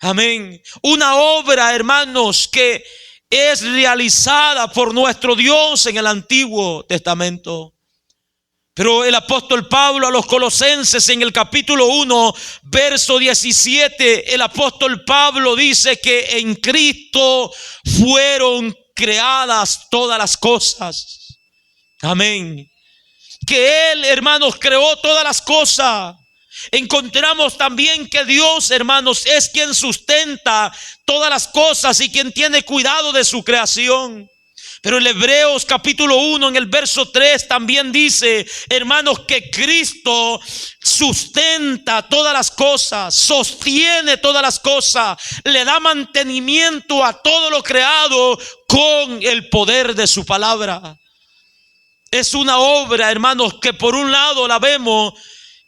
A: Amén. Una obra, hermanos, que es realizada por nuestro Dios en el Antiguo Testamento. Pero el apóstol Pablo a los Colosenses en el capítulo 1, verso 17, el apóstol Pablo dice que en Cristo fueron creadas todas las cosas. Amén. Que Él, hermanos, creó todas las cosas. Encontramos también que Dios, hermanos, es quien sustenta todas las cosas y quien tiene cuidado de su creación. Pero en Hebreos capítulo 1, en el verso 3, también dice, hermanos, que Cristo sustenta todas las cosas, sostiene todas las cosas, le da mantenimiento a todo lo creado con el poder de su palabra. Es una obra, hermanos, que por un lado la vemos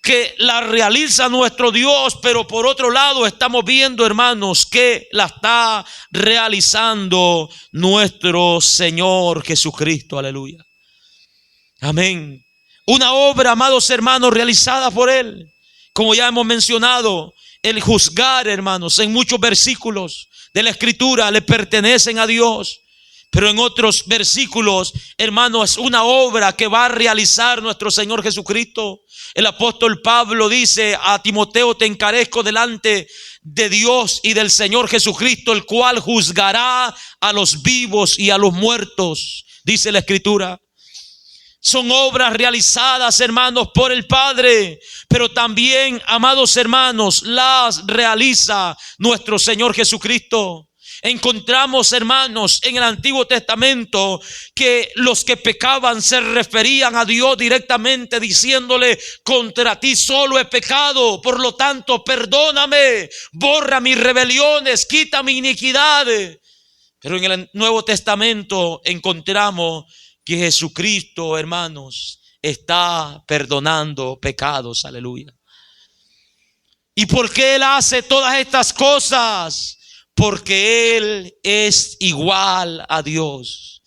A: que la realiza nuestro Dios, pero por otro lado estamos viendo, hermanos, que la está realizando nuestro Señor Jesucristo, aleluya. Amén. Una obra, amados hermanos, realizada por Él. Como ya hemos mencionado, el juzgar, hermanos, en muchos versículos de la Escritura le pertenecen a Dios. Pero en otros versículos, hermanos, es una obra que va a realizar nuestro Señor Jesucristo. El apóstol Pablo dice a Timoteo: te encarezco delante de Dios y del Señor Jesucristo, el cual juzgará a los vivos y a los muertos, dice la Escritura. Son obras realizadas, hermanos, por el Padre, pero también, amados hermanos, las realiza nuestro Señor Jesucristo. Encontramos, hermanos, en el Antiguo Testamento que los que pecaban se referían a Dios directamente diciéndole: contra ti solo he pecado, por lo tanto perdóname, borra mis rebeliones, quita mi iniquidad. Pero en el Nuevo Testamento encontramos que Jesucristo, hermanos, está perdonando pecados, aleluya. ¿Y por qué Él hace todas estas cosas? Porque Él es igual a Dios.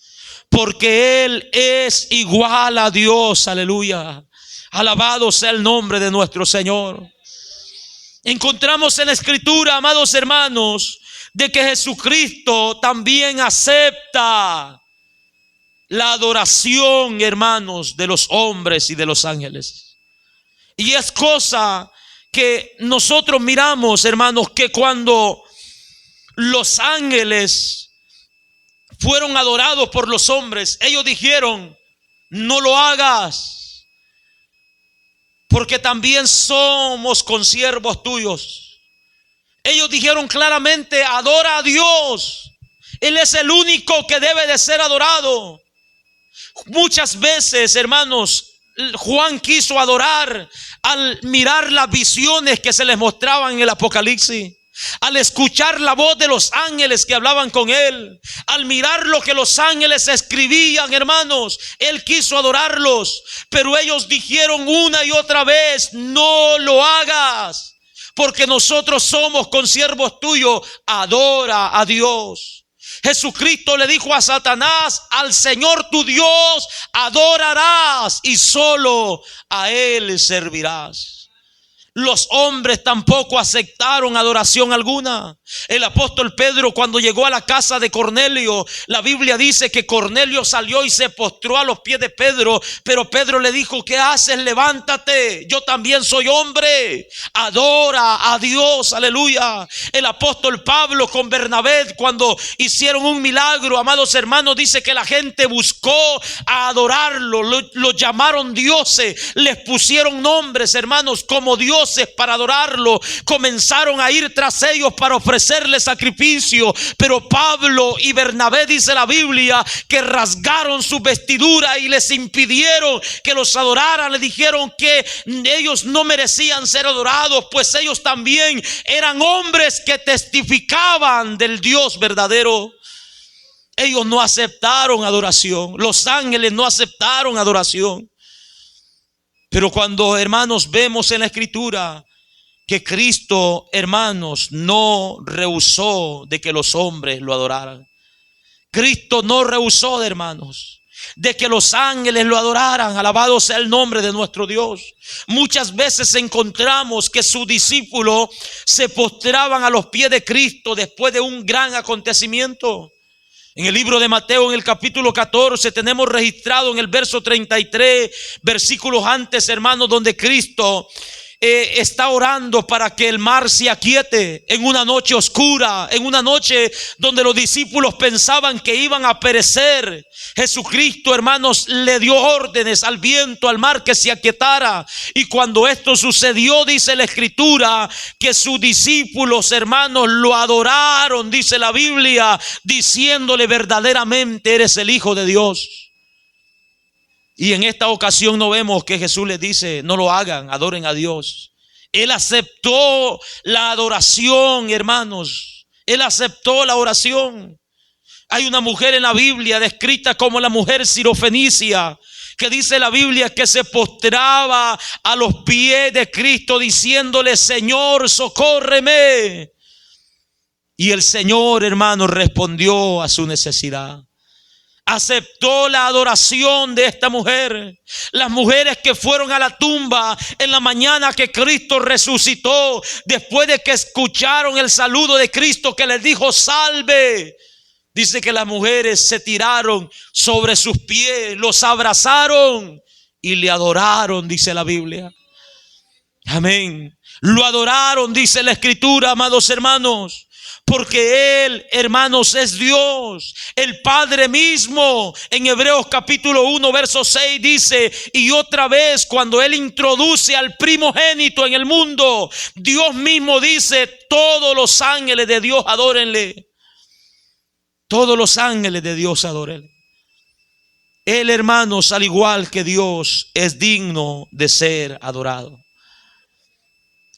A: Porque Él es igual a Dios, aleluya. Alabado sea el nombre de nuestro Señor. Encontramos en la Escritura, amados hermanos, de que Jesucristo también acepta la adoración, hermanos, de los hombres y de los ángeles. Y es cosa que nosotros miramos, hermanos, que cuando los ángeles fueron adorados por los hombres, ellos dijeron: no lo hagas, porque también somos consiervos tuyos. Ellos dijeron claramente: adora a Dios, Él es el único que debe de ser adorado. Muchas veces, hermanos, Juan quiso adorar al mirar las visiones que se les mostraban en el Apocalipsis. al escuchar la voz de los ángeles que hablaban con él, al mirar lo que los ángeles escribían, hermanos, él quiso adorarlos, pero ellos dijeron una y otra vez: no lo hagas, porque nosotros somos consiervos tuyos, adora a Dios. Jesucristo le dijo a Satanás: al Señor tu Dios adorarás y solo a Él servirás. Los hombres tampoco aceptaron adoración alguna. El apóstol Pedro, cuando llegó a la casa de Cornelio, la Biblia dice que Cornelio salió y se postró a los pies de Pedro, pero Pedro le dijo: ¿qué haces? Levántate, yo también soy hombre. Adora a Dios, aleluya. El apóstol Pablo con Bernabé, cuando hicieron un milagro, amados hermanos, dice que la gente buscó a adorarlo, lo llamaron dioses, les pusieron nombres, hermanos, como dioses para adorarlo. Comenzaron a ir tras ellos para ofrecerles sacrificio, pero Pablo y Bernabé, dice la Biblia, que rasgaron su vestidura y les impidieron que los adoraran. Le dijeron que ellos no merecían ser adorados, pues ellos también eran hombres que testificaban del Dios verdadero. Ellos no aceptaron adoración, los ángeles no aceptaron adoración. Pero cuando, hermanos, vemos en la Escritura que Cristo, hermanos, no rehusó de que los hombres lo adoraran. Cristo no rehusó, hermanos, de que los ángeles lo adoraran. Alabado sea el nombre de nuestro Dios. Muchas veces encontramos que sus discípulos se postraban a los pies de Cristo después de un gran acontecimiento. En el libro de Mateo, en el capítulo 14, tenemos registrado en el verso 33, versículos antes, hermanos, donde Cristo está orando para que el mar se aquiete en una noche oscura, en una noche donde los discípulos pensaban que iban a perecer. Jesucristo, hermanos, le dio órdenes al viento, al mar, que se aquietara. Y cuando esto sucedió, dice la Escritura, que sus discípulos, hermanos, lo adoraron, dice la Biblia, diciéndole: verdaderamente eres el Hijo de Dios. Y en esta ocasión no vemos que Jesús les dice: no lo hagan, adoren a Dios. Él aceptó la adoración, hermanos. Él aceptó la oración. Hay una mujer en la Biblia descrita como la mujer sirofenicia, que dice la Biblia que se postraba a los pies de Cristo diciéndole: Señor, socórreme. Y el Señor, hermano, respondió a su necesidad. Aceptó la adoración de esta mujer. Las mujeres que fueron a la tumba en la mañana que Cristo resucitó, después de que escucharon el saludo de Cristo que les dijo: salve. Dice que las mujeres se tiraron sobre sus pies, los abrazaron y le adoraron, dice la Biblia. Amén. Lo adoraron, dice la Escritura, amados hermanos. Porque Él, hermanos, es Dios, el Padre mismo. En Hebreos capítulo 1, verso 6 dice: y otra vez, cuando Él introduce al primogénito en el mundo, Dios mismo dice: todos los ángeles de Dios adórenle. Todos los ángeles de Dios adórenle. Él, hermanos, al igual que Dios, es digno de ser adorado.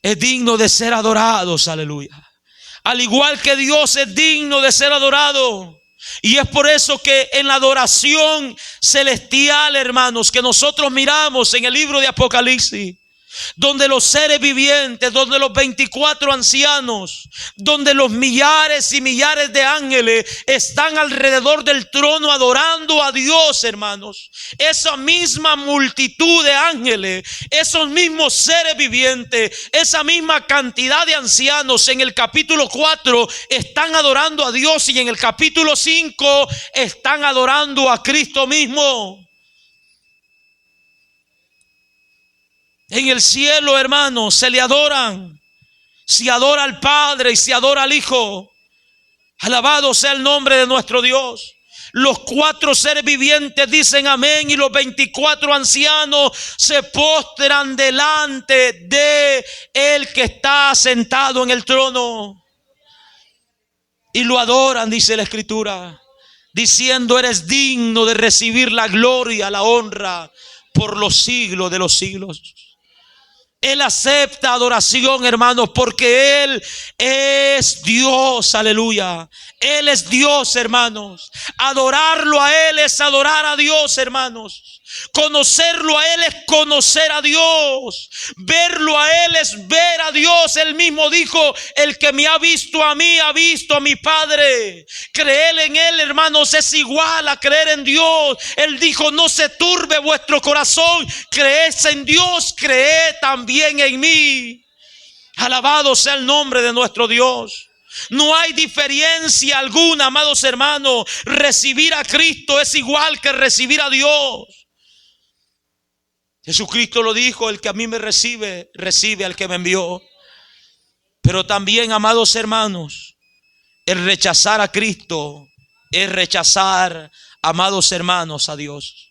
A: Es digno de ser adorados, aleluya. Al igual que Dios es digno de ser adorado. Y es por eso que en la adoración celestial, hermanos, que nosotros miramos en el libro de Apocalipsis, donde los seres vivientes, donde los 24 ancianos, donde los millares y millares de ángeles están alrededor del trono adorando a Dios, hermanos. Esa misma multitud de ángeles, esos mismos seres vivientes, esa misma cantidad de ancianos en el capítulo 4 están adorando a Dios, y en el capítulo 5 están adorando a Cristo mismo. En el cielo, hermanos, se le adoran. Se adora al Padre y se adora al Hijo. Alabado sea el nombre de nuestro Dios. Los 4 seres vivientes dicen amén, y los 24 ancianos se postran delante de el que está sentado en el trono y lo adoran, dice la Escritura, diciendo: eres digno de recibir la gloria, la honra por los siglos de los siglos. Él acepta adoración, hermanos, porque Él es Dios, aleluya. Él es Dios, hermanos. Adorarlo a Él es adorar a Dios, hermanos. Conocerlo a Él es conocer a Dios. Verlo a Él es ver a Dios. Él mismo dijo: el que me ha visto a mí, ha visto a mi Padre. Creer en Él, hermanos, es igual a creer en Dios. Él dijo: no se turbe vuestro corazón. Creed en Dios, creed también en mí. Alabado sea el nombre de nuestro Dios. No hay diferencia alguna, amados hermanos. Recibir a Cristo es igual que recibir a Dios. Jesucristo lo dijo: el que a mí me recibe, recibe al que me envió. Pero también, amados hermanos, el rechazar a Cristo es rechazar, amados hermanos, a Dios.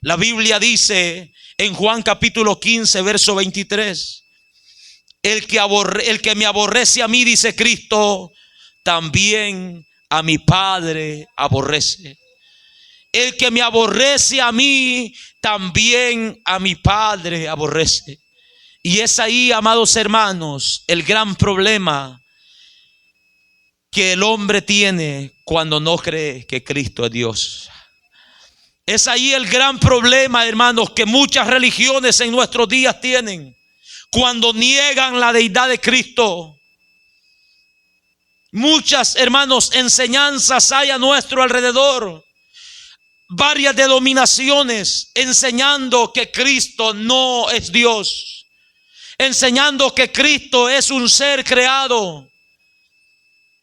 A: La Biblia dice en Juan capítulo 15, verso 23: el que me aborrece a mí, dice Cristo, también a mi Padre aborrece. El que me aborrece a mí, también a mi Padre aborrece. Y es ahí, amados hermanos, el gran problema que el hombre tiene cuando no cree que Cristo es Dios. Es ahí el gran problema, hermanos, que muchas religiones en nuestros días tienen. Cuando niegan la deidad de Cristo. Muchas, hermanos, enseñanzas hay a nuestro alrededor. Varias denominaciones enseñando que Cristo no es Dios. Enseñando que Cristo es un ser creado.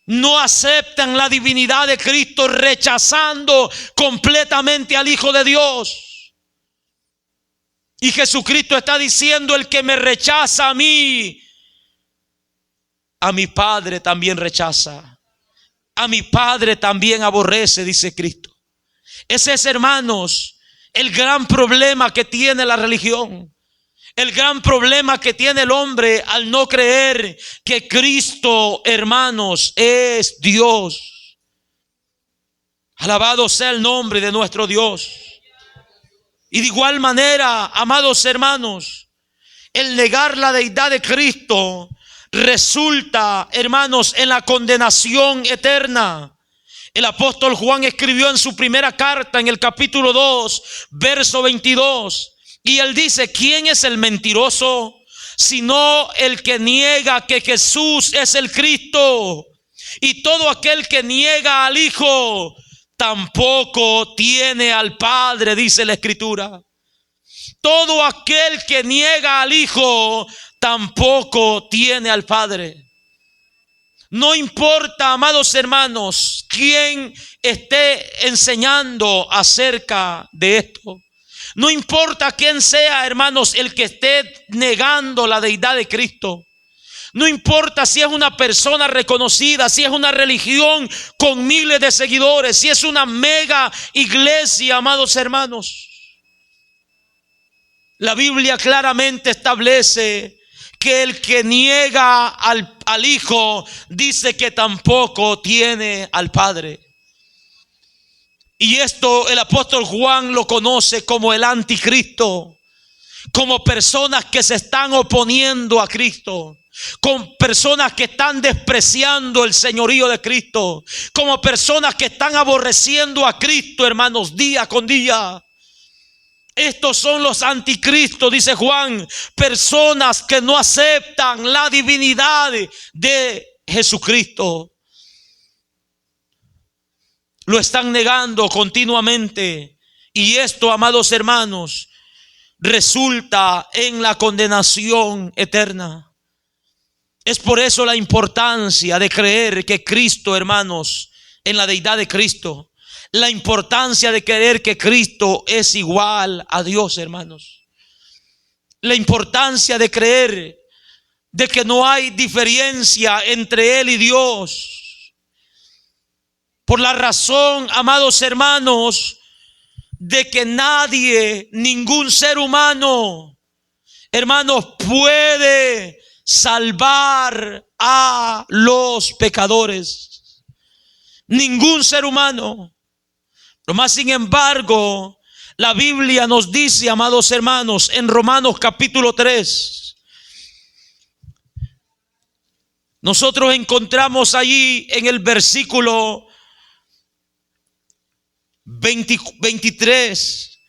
A: No aceptan la divinidad de Cristo, rechazando completamente al Hijo de Dios. Y Jesucristo está diciendo: el que me rechaza a mí, a mi Padre también rechaza. A mi Padre también aborrece, dice Cristo. Ese es, hermanos, el gran problema que tiene la religión. El gran problema que tiene el hombre al no creer que Cristo, hermanos, es Dios. Alabado sea el nombre de nuestro Dios. Y de igual manera, amados hermanos, el negar la deidad de Cristo resulta, hermanos, en la condenación eterna. El apóstol Juan escribió en su primera carta, en el capítulo 2, verso 22, y él dice: ¿quién es el mentiroso? Sino el que niega que Jesús es el Cristo. Y todo aquel que niega al Hijo tampoco tiene al Padre, dice la Escritura. Todo aquel que niega al Hijo tampoco tiene al Padre. No importa, amados hermanos, quién esté enseñando acerca de esto. No importa quién sea, hermanos, el que esté negando la deidad de Cristo. No importa si es una persona reconocida, si es una religión con miles de seguidores, si es una mega iglesia, amados hermanos. La Biblia claramente establece que el que niega al Hijo, dice que tampoco tiene al Padre. Y esto el apóstol Juan lo conoce como el anticristo, como personas que se están oponiendo a Cristo, con personas que están despreciando el señorío de Cristo, como personas que están aborreciendo a Cristo, hermanos, día con día. Estos son los anticristos, dice Juan, personas que no aceptan la divinidad de Jesucristo. Lo están negando continuamente. Y esto, amados hermanos, resulta en la condenación eterna. Es por eso la importancia de creer que Cristo, hermanos, en la deidad de Cristo. La importancia de creer que Cristo es igual a Dios, hermanos. La importancia de creer de que no hay diferencia entre Él y Dios. Por la razón, amados hermanos, de que nadie, ningún ser humano, hermanos, puede salvar a los pecadores. Ningún ser humano. Pero más sin embargo, la Biblia nos dice, amados hermanos, en Romanos capítulo 3, Nosotros encontramos allí en el versículo 23,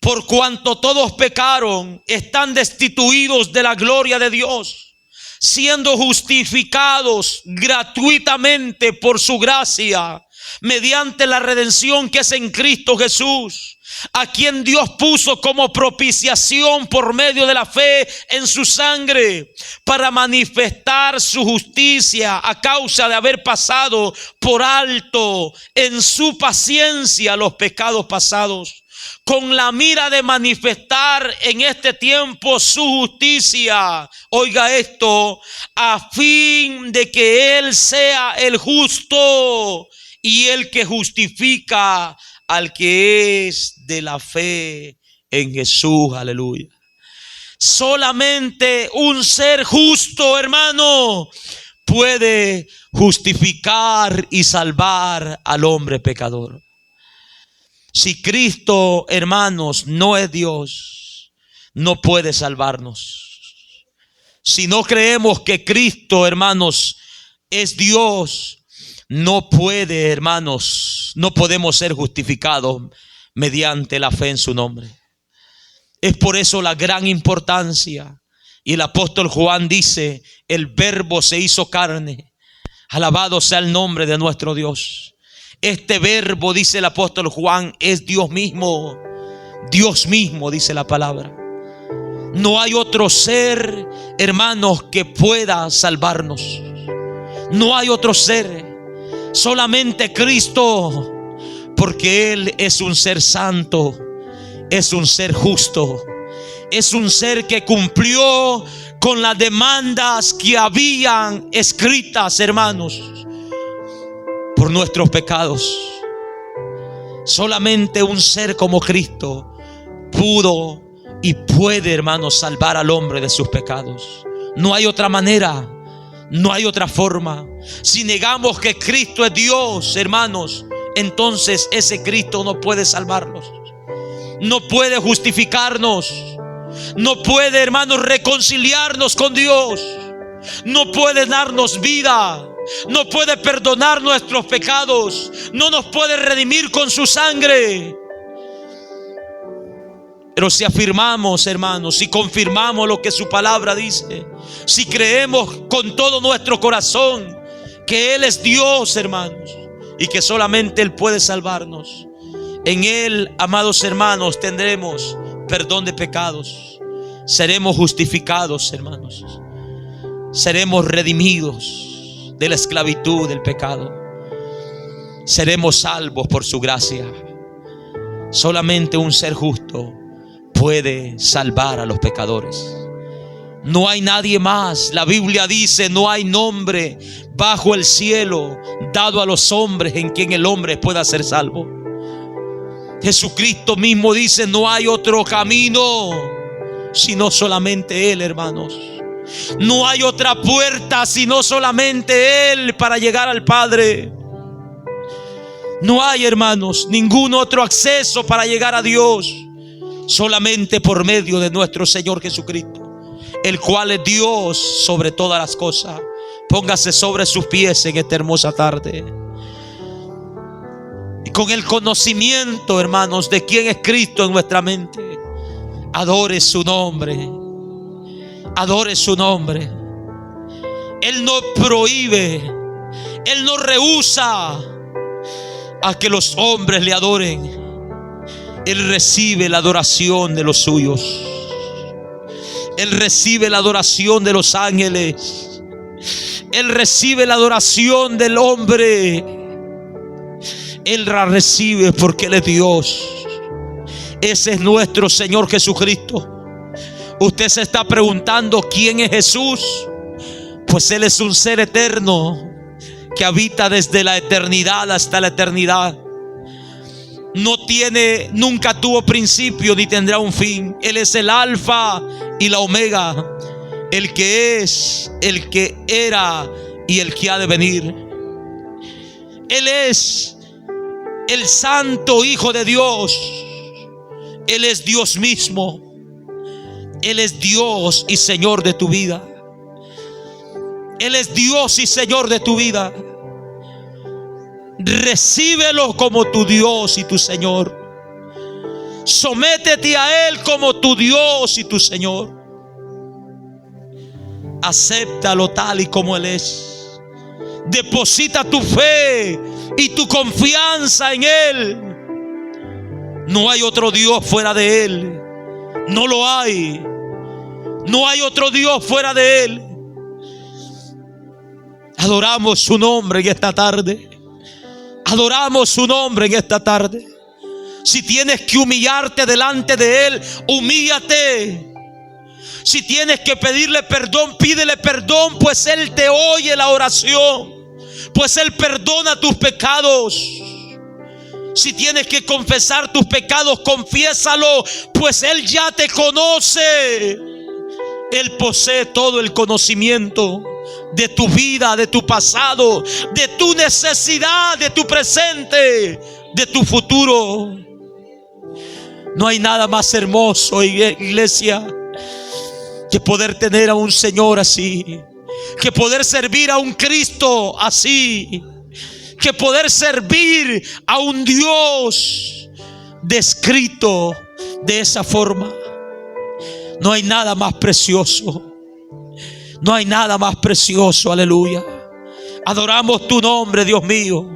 A: por cuanto todos pecaron, están destituidos de la gloria de Dios, siendo justificados gratuitamente por su gracia, mediante la redención que es en Cristo Jesús, a quien Dios puso como propiciación por medio de la fe en su sangre, para manifestar su justicia a causa de haber pasado por alto en su paciencia los pecados pasados, con la mira de manifestar en este tiempo su justicia. Oiga esto: a fin de que Él sea el justo y el que justifica al que es de la fe en Jesús. Aleluya. Solamente un ser justo, hermano, puede justificar y salvar al hombre pecador. Si Cristo, hermanos, no es Dios, no puede salvarnos. Si no creemos que Cristo, hermanos, es Dios, no puede, hermanos, no podemos ser justificados mediante la fe en su nombre. Es por eso la gran importancia. Y el apóstol Juan dice: el Verbo se hizo carne. Alabado sea el nombre de nuestro Dios. Este Verbo, dice el apóstol Juan, es Dios mismo. Dios mismo, dice la palabra. No hay otro ser, hermanos, que pueda salvarnos. No hay otro ser. Solamente Cristo, porque Él es un ser santo, es un ser justo, es un ser que cumplió con las demandas que habían escritas, hermanos, por nuestros pecados. Solamente un ser como Cristo pudo y puede, hermanos, salvar al hombre de sus pecados. No hay otra manera. No hay otra forma. Si negamos que Cristo es Dios, hermanos, entonces ese Cristo no puede salvarnos, no puede justificarnos, no puede, hermanos, reconciliarnos con Dios, no puede darnos vida, no puede perdonar nuestros pecados, no nos puede redimir con su sangre. Pero si afirmamos, hermanos, si confirmamos lo que su palabra dice, si creemos con todo nuestro corazón que Él es Dios, hermanos, y que solamente Él puede salvarnos, en Él, amados hermanos, tendremos perdón de pecados, seremos justificados, hermanos, seremos redimidos de la esclavitud del pecado, seremos salvos por su gracia. Solamente un ser justo puede salvar a los pecadores. No hay nadie más. La Biblia dice: no hay nombre bajo el cielo dado a los hombres en quien el hombre pueda ser salvo. Jesucristo mismo dice: no hay otro camino sino solamente Él, hermanos. No hay otra puerta sino solamente Él para llegar al Padre. No hay, hermanos, ningún otro acceso para llegar a Dios, solamente por medio de nuestro Señor Jesucristo, el cual es Dios sobre todas las cosas. Póngase sobre sus pies en esta hermosa tarde, y con el conocimiento, hermanos, de quién es Cristo en nuestra mente, adore su nombre, adore su nombre. Él no prohíbe, Él no rehúsa a que los hombres le adoren. Él recibe la adoración de los suyos. Él recibe la adoración de los ángeles. Él recibe la adoración del hombre. Él la recibe porque Él es Dios. Ese es nuestro Señor Jesucristo. Usted se está preguntando ¿quién es Jesús? Pues Él es un ser eterno que habita desde la eternidad hasta la eternidad. Nunca tuvo principio ni tendrá un fin. Él es el alfa y la omega, el que es, el que era y el que ha de venir. Él es el santo Hijo de Dios. Él es Dios mismo. Él es Dios y Señor de tu vida. Él es Dios y Señor de tu vida. Recíbelo como tu Dios y tu Señor. Sométete a Él como tu Dios y tu Señor. Acéptalo tal y como Él es. Deposita tu fe y tu confianza en Él. No hay otro Dios fuera de Él. No lo hay. No hay otro Dios fuera de Él. Adoramos su nombre en esta tarde. Adoramos su nombre en esta tarde. Si tienes que humillarte delante de Él, humíllate. Si tienes que pedirle perdón, pídele perdón, pues Él te oye la oración. Pues Él perdona tus pecados. Si tienes que confesar tus pecados, confiésalo, pues Él ya te conoce. Él posee todo el conocimiento de tu vida, de tu pasado, de tu necesidad, de tu presente, de tu futuro. No hay nada más hermoso, iglesia, que poder tener a un Señor así, que poder servir a un Cristo así, que poder servir a un Dios descrito de esa forma. No hay nada más precioso. No hay nada más precioso, aleluya. Adoramos tu nombre, Dios mío.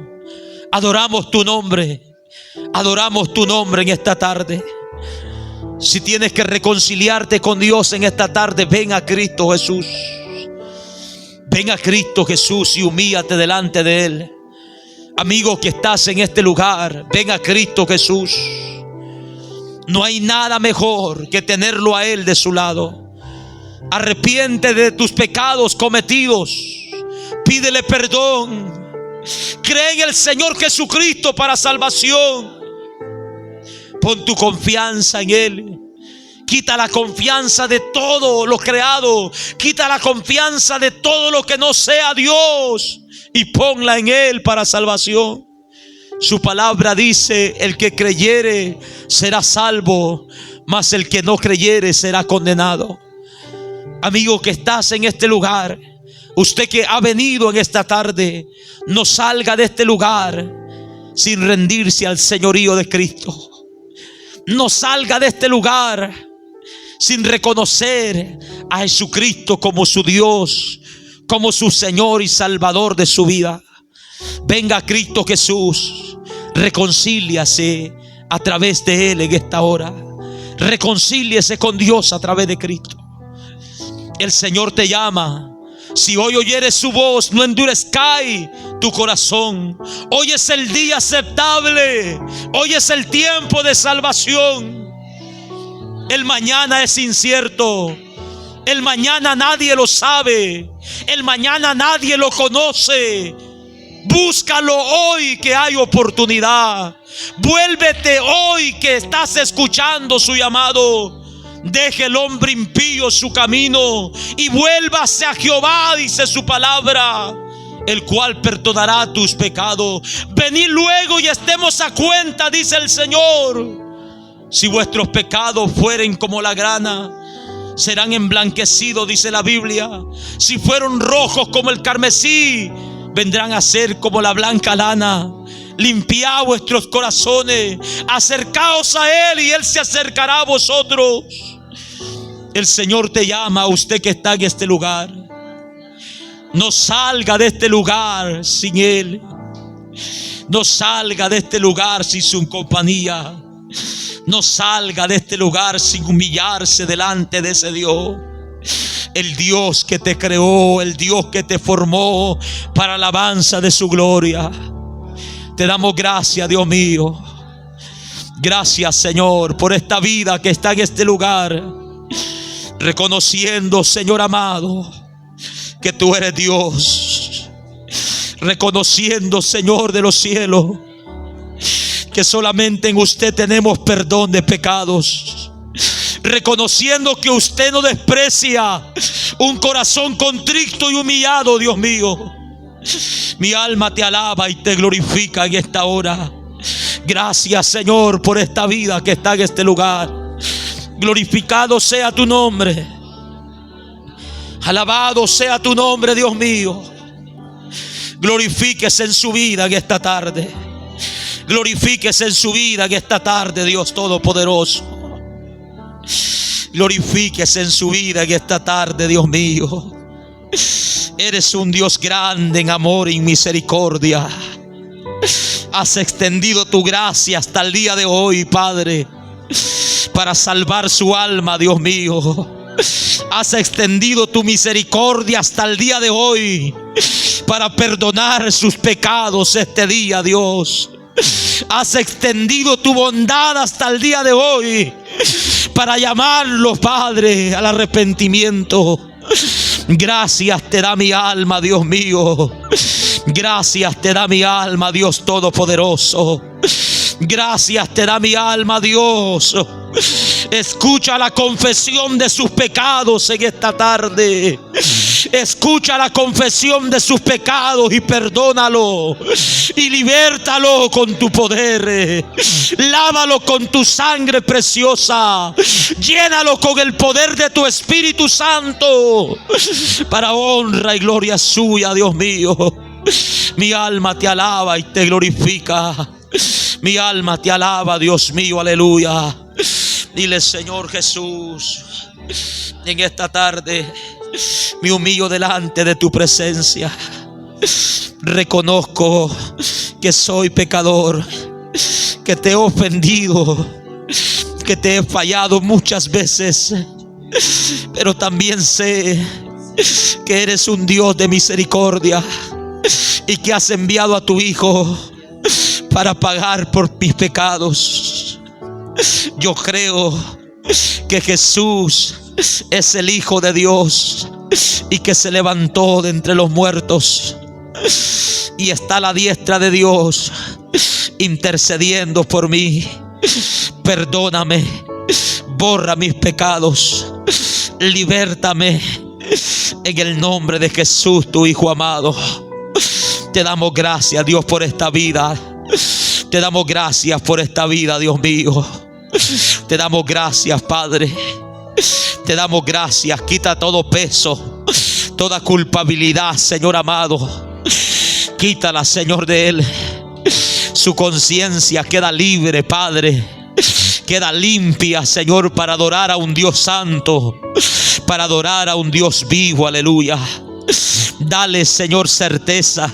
A: Adoramos tu nombre. Adoramos tu nombre en esta tarde. Si tienes que reconciliarte con Dios en esta tarde, ven a Cristo Jesús. Ven a Cristo Jesús y humíllate delante de Él. Amigo que estás en este lugar, ven a Cristo Jesús. No hay nada mejor que tenerlo a Él de su lado. Arrepiente de tus pecados cometidos. Pídele perdón. Cree en el Señor Jesucristo para salvación. Pon tu confianza en Él. Quita la confianza de todo lo creado. Quita la confianza de todo lo que no sea Dios y ponla en Él para salvación. Su palabra dice: el que creyere será salvo, mas el que no creyere será condenado. Amigo que estás en este lugar, usted que ha venido en esta tarde, no salga de este lugar sin rendirse al señorío de Cristo. No salga de este lugar sin reconocer a Jesucristo como su Dios, como su Señor y Salvador de su vida. Venga a Cristo Jesús, reconcíliase a través de Él en esta hora. Reconcíliese con Dios a través de Cristo. El Señor te llama. Si hoy oyeres su voz, no endurezcáis tu corazón. Hoy es el día aceptable. Hoy es el tiempo de salvación. El mañana es incierto. El mañana nadie lo sabe. El mañana nadie lo conoce. Búscalo hoy que hay oportunidad. Vuélvete hoy que estás escuchando su llamado. Deje el hombre impío su camino y vuélvase a Jehová, dice su palabra, el cual perdonará tus pecados. Venid luego y estemos a cuenta, dice el Señor. Si vuestros pecados fueren como la grana, serán emblanquecidos, dice la Biblia. Si fueron rojos como el carmesí, vendrán a ser como la blanca lana. Limpiad vuestros corazones, acercaos a Él y Él se acercará a vosotros. El Señor te llama a usted que está en este lugar. No salga de este lugar sin Él. No salga de este lugar sin su compañía. No salga de este lugar sin humillarse delante de ese Dios. El Dios que te creó, el Dios que te formó para alabanza de su gloria. Te damos gracias, Dios mío. Gracias, Señor, por esta vida que está en este lugar. Reconociendo, Señor amado, que tú eres Dios. Reconociendo, Señor de los cielos, que solamente en usted tenemos perdón de pecados. Reconociendo que usted no desprecia un corazón contrito y humillado, Dios mío. Mi alma te alaba y te glorifica en esta hora. Gracias, Señor, por esta vida que está en este lugar. Glorificado sea tu nombre. Alabado sea tu nombre, Dios mío. Glorifíquese en su vida en esta tarde. Glorifíquese en su vida en esta tarde, Dios Todopoderoso. Glorifíquese en su vida en esta tarde, Dios mío. Eres un Dios grande en amor y en misericordia. Has extendido tu gracia hasta el día de hoy, Padre, para salvar su alma, Dios mío. Has extendido tu misericordia hasta el día de hoy para perdonar sus pecados este día, Dios. Has extendido tu bondad hasta el día de hoy para llamarlos, Padre, al arrepentimiento. Gracias te da mi alma, Dios mío. Gracias te da mi alma, Dios Todopoderoso. Gracias te da mi alma, Dios. Escucha la confesión de sus pecados en esta tarde. Escucha la confesión de sus pecados y perdónalo. Y libértalo con tu poder. Lávalo con tu sangre preciosa. Llénalo con el poder de tu Espíritu Santo, para honra y gloria suya, Dios mío. Mi alma te alaba y te glorifica. Mi alma te alaba, Dios mío, aleluya. Dile, Señor Jesús, en esta tarde me humillo delante de tu presencia. Reconozco que soy pecador, que te he ofendido, que te he fallado muchas veces, pero también sé que eres un Dios de misericordia y que has enviado a tu Hijo para pagar por mis pecados. Yo creo que Jesús es el Hijo de Dios y que se levantó de entre los muertos y está a la diestra de Dios intercediendo por mí. Perdóname, borra mis pecados, libértame en el nombre de Jesús, tu Hijo amado. Te damos gracias, Dios, por esta vida. Te damos gracias por esta vida, Dios mío. Te damos gracias, Padre. Te damos gracias. Quita todo peso, toda culpabilidad, Señor amado. Quítala, Señor, de él. Su conciencia queda libre, Padre. Queda limpia, Señor, para adorar a un Dios santo, para adorar a un Dios vivo, aleluya. Dale, Señor, certeza.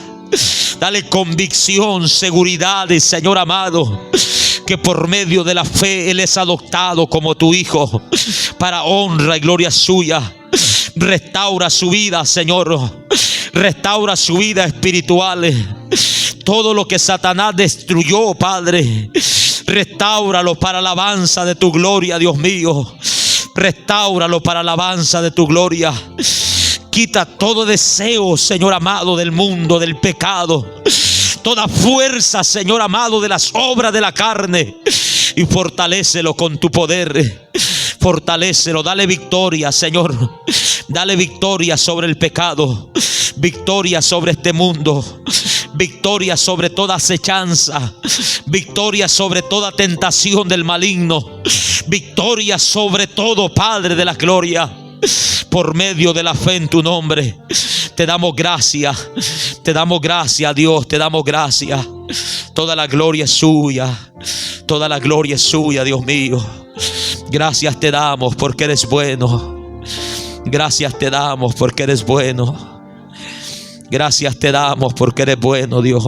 A: Dale convicción, seguridad, Señor amado, que por medio de la fe Él es adoptado como tu Hijo, para honra y gloria suya. Restaura su vida, Señor. Restaura su vida espiritual. Todo lo que Satanás destruyó, Padre, restáuralo para alabanza de tu gloria, Dios mío. Restáuralo para alabanza de tu gloria. Quita todo deseo, Señor amado, del mundo, del pecado. Toda fuerza, Señor amado, de las obras de la carne. Y fortalécelo con tu poder. Fortalécelo, dale victoria, Señor. Dale victoria sobre el pecado. Victoria sobre este mundo. Victoria sobre toda acechanza. Victoria sobre toda tentación del maligno. Victoria sobre todo, Padre de la gloria. Por medio de la fe en tu nombre, te damos gracias. Te damos gracias, Dios. Te damos gracias. Toda la gloria es suya. Toda la gloria es suya, Dios mío. Gracias te damos porque eres bueno. Gracias te damos porque eres bueno. Gracias te damos porque eres bueno, Dios.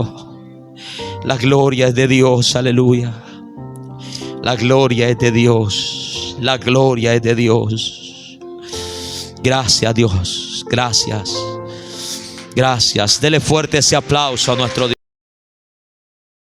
A: La gloria es de Dios, aleluya. La gloria es de Dios. La gloria es de Dios. Gracias, Dios. Gracias. Gracias. Dele fuerte ese aplauso a nuestro Dios.